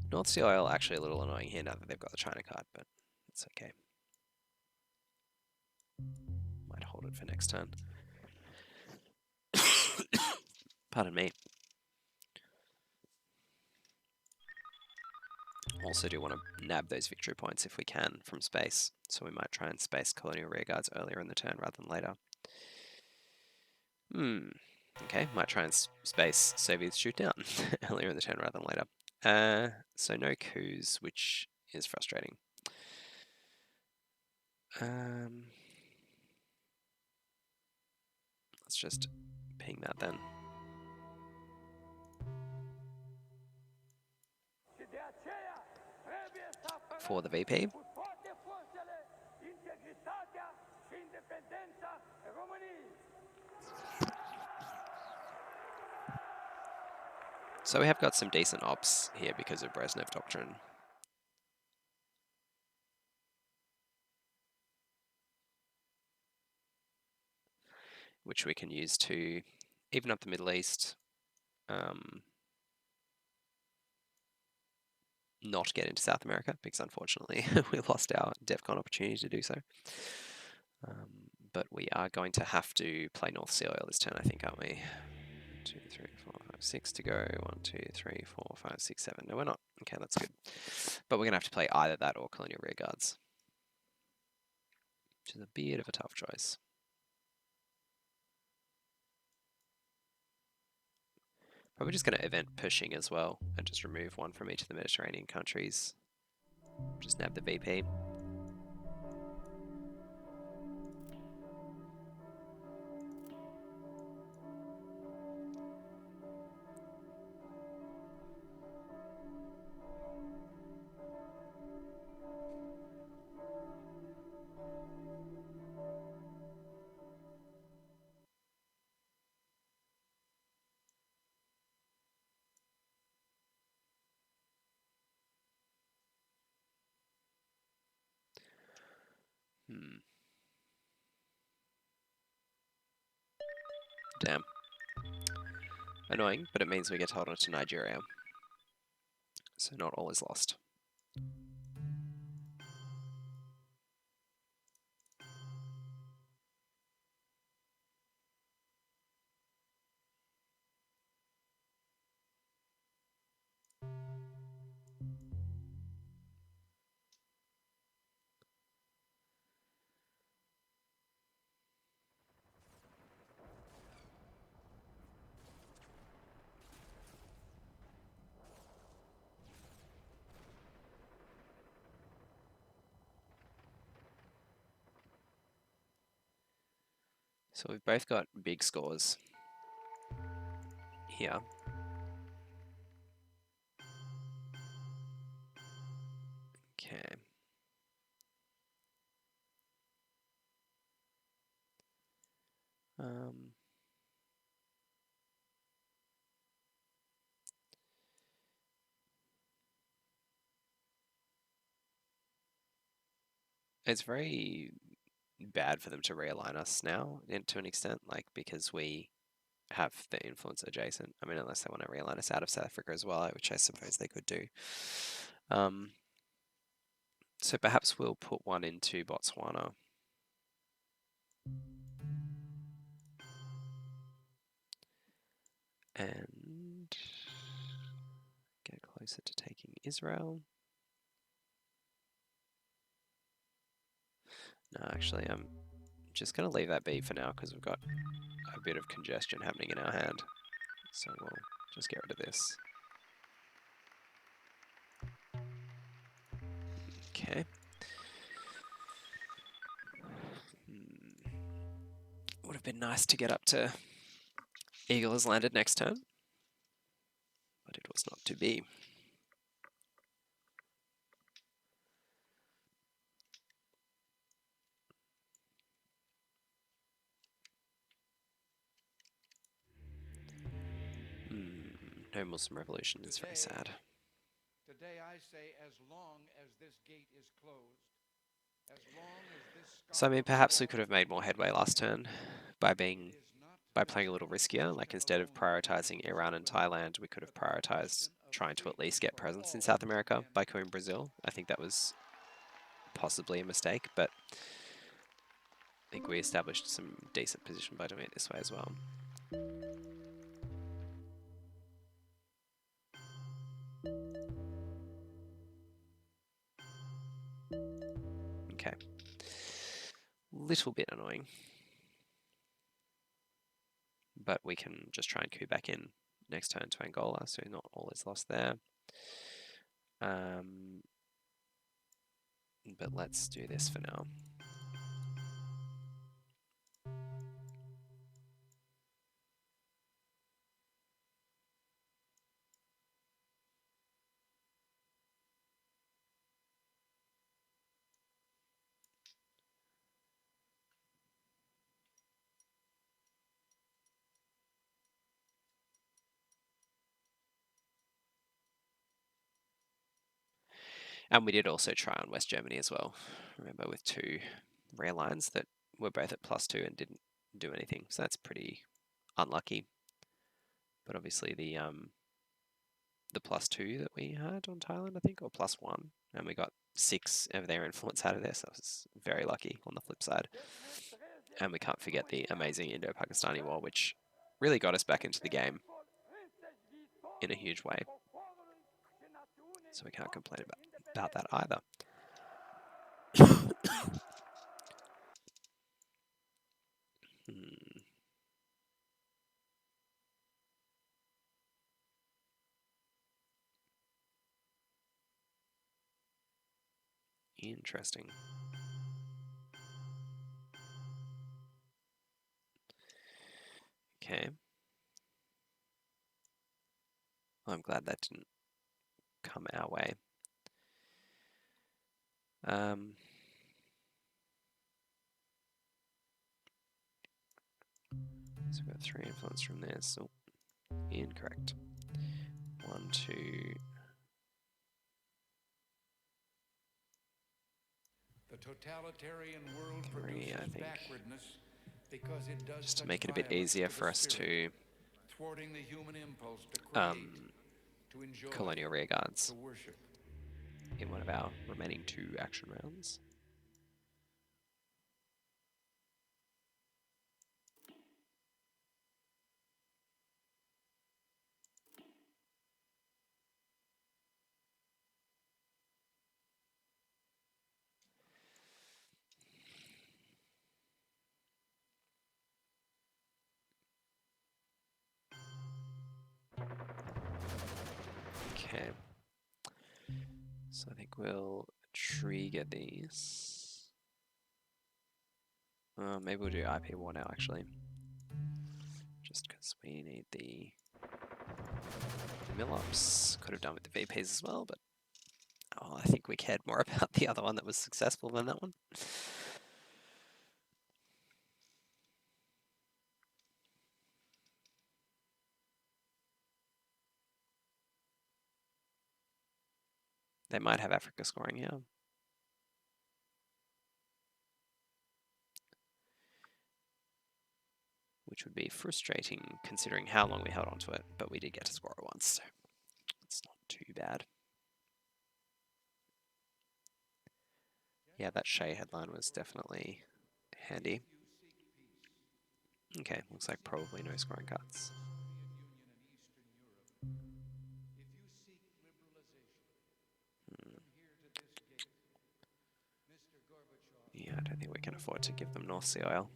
North Sea Oil actually a little annoying here now that they've got the China card, but it's okay. Might hold it for next turn. Pardon me. Also do want to nab those victory points if we can from space, so we might try and space colonial rearguards earlier in the turn rather than later. Okay, might try and space Soviets shoot down earlier in the turn rather than later. So no coups, which is frustrating. Let's just ping that then. For the VP. So we have got some decent ops here because of Brezhnev Doctrine. Which we can use to even up the Middle East. Not get into South America, because unfortunately we lost our DEFCON opportunity to do so. But we are going to have to play North Sea Oil this turn, I think, aren't we? 1, 2, 3, 4, 5, 6 to go. 1, 2, 3, 4, 5, 6, 7. No, we're not. Okay, that's good. But we're going to have to play either that or Colonial Rearguards, which is a bit of a tough choice. Probably just going to event pushing as well and just remove one from each of the Mediterranean countries. Just nab the VP. Damn. Annoying, but it means we get to hold on to Nigeria. So not all is lost. So we've both got big scores here. Okay. It's very bad for them to realign us now, to an extent, like because we have the influence adjacent. I mean, unless they want to realign us out of South Africa as well, which I suppose they could do. So perhaps we'll put one into Botswana. And get closer to taking Israel. No, actually, I'm just going to leave that be for now because we've got a bit of congestion happening in our hand. So we'll just get rid of this. Okay. Would have been nice to get up to Eagle has landed next turn, but it was not to be. No Muslim revolution is very sad. Today I say, as long as this gate is closed, as long as this So I mean, perhaps we could have made more headway last turn by playing a little riskier. Like instead of prioritizing Iran and Thailand, we could have prioritized trying to at least get presence in South America by coupping Brazil. I think that was possibly a mistake, but I think we established some decent position by doing it this way as well. Okay. Little bit annoying. But we can just try and coup back in next turn to Angola, so not all is lost there. But let's do this for now. And we did also try on West Germany as well. Remember, with 2 rail lines that were both at +2 and didn't do anything. So that's pretty unlucky. But obviously the +2 that we had on Thailand, I think, or +1, and we got 6 of their influence out of this. So I was very lucky on the flip side. And we can't forget the amazing Indo-Pakistani War, which really got us back into the game in a huge way. So we can't complain about that either. Interesting. Okay. Well, I'm glad that didn't come our way. So we've got 3 influence from there, so incorrect. 1, 2. The totalitarian world 3, produces I think. backwardness because it does Just to such make it a bit violence easier to for the us spirit, to thwarting the human impulse to create, to enjoy, colonial rearguards to worship. in one of our remaining 2 action rounds. Okay. So I think we'll trigger these. Maybe we'll do IP war now, actually. Just because we need the mill-ups. Could have done with the VPs as well, but I think we cared more about the other one that was successful than that one. They might have Africa scoring here. Which would be frustrating considering how long we held on to it, but we did get to score it once, so it's not too bad. Yeah, that Shea headline was definitely handy. Okay, looks like probably no scoring cuts. Yeah, I don't think we can afford to give them North Sea oil.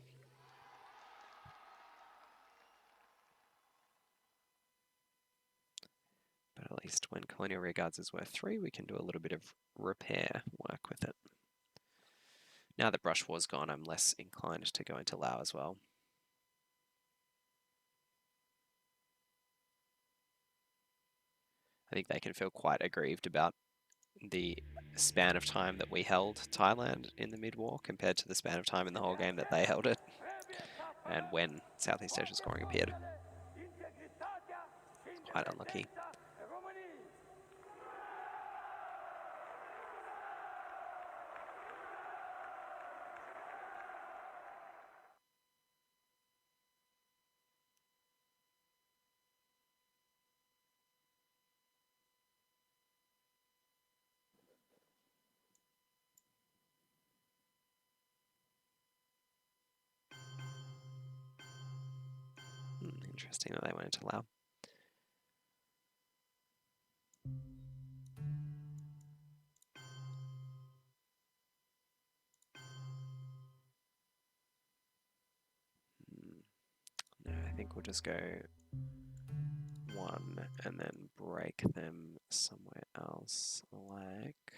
But at least when colonial rearguards is worth 3, we can do a little bit of repair work with it. Now that Brush War's gone, I'm less inclined to go into Lao as well. I think they can feel quite aggrieved about the span of time that we held Thailand in the mid-war compared to the span of time in the whole game that they held it, and when Southeast Asia scoring appeared. It's quite unlucky. Interesting that they went into Lao. No, I think we'll just go 1 and then break them somewhere else, like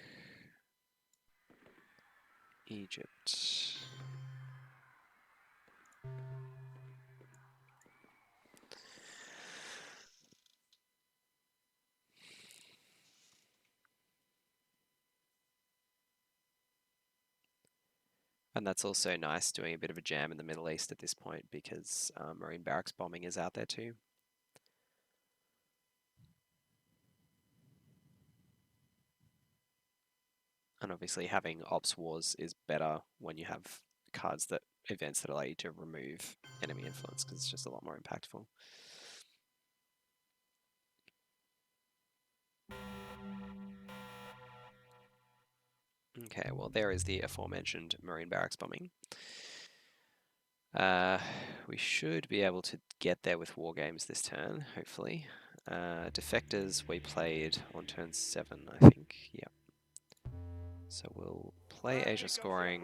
Egypt. And that's also nice doing a bit of a jam in the Middle East at this point because Marine barracks bombing is out there too. And obviously having Ops Wars is better when you have cards that events that allow you to remove enemy influence because it's just a lot more impactful. Okay, well there is the aforementioned Marine barracks bombing. We should be able to get there with war games this turn, hopefully. Defectors we played on turn 7, I think. Yep. So we'll play Asia scoring.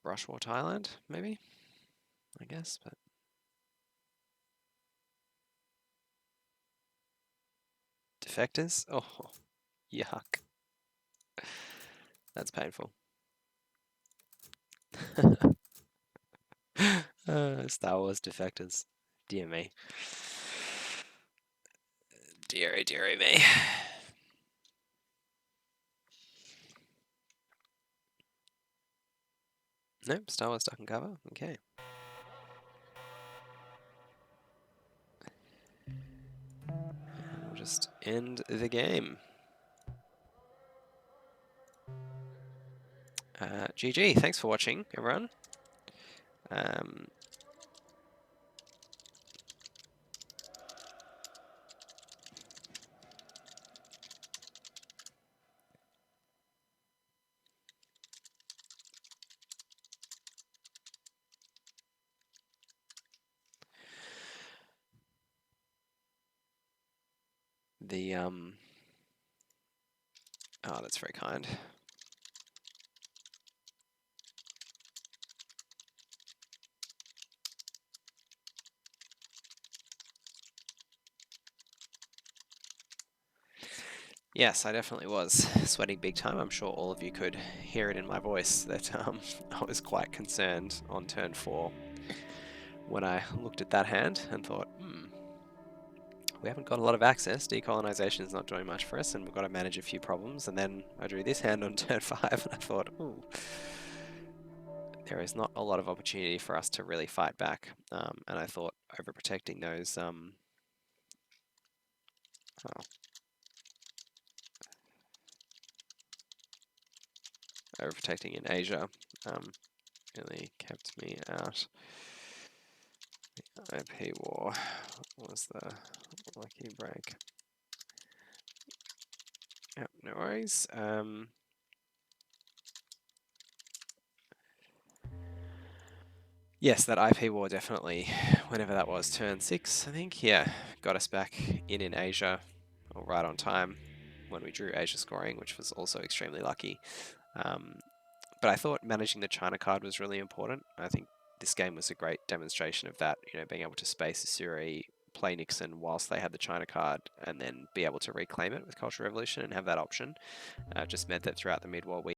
Brush War Thailand, maybe? I guess, but... Defectors? Oh, yuck. That's painful. Star Wars defectors. Dear me. Deary, deary me. Nope, Star Wars duck and cover. Okay. And we'll just end the game. GG. Thanks for watching, everyone. Oh, that's very kind. Yes, I definitely was sweating big time. I'm sure all of you could hear it in my voice that I was quite concerned on turn 4 when I looked at that hand and thought, we haven't got a lot of access. Decolonization is not doing much for us, and we've got to manage a few problems. And then I drew this hand on turn 5, and I thought, ooh, there is not a lot of opportunity for us to really fight back. And I thought overprotecting those, overprotecting in Asia really kept me out. The IP war was the lucky break. Yep, no worries. Yes, that IP war definitely, whenever that was, turn 6, I think, yeah, got us back in Asia, or right on time when we drew Asia scoring, which was also extremely lucky. But I thought managing the China card was really important. I think this game was a great demonstration of that, you know, being able to space Asuri, play Nixon whilst they had the China card, and then be able to reclaim it with Cultural Revolution and have that option. Just meant that throughout the mid-war we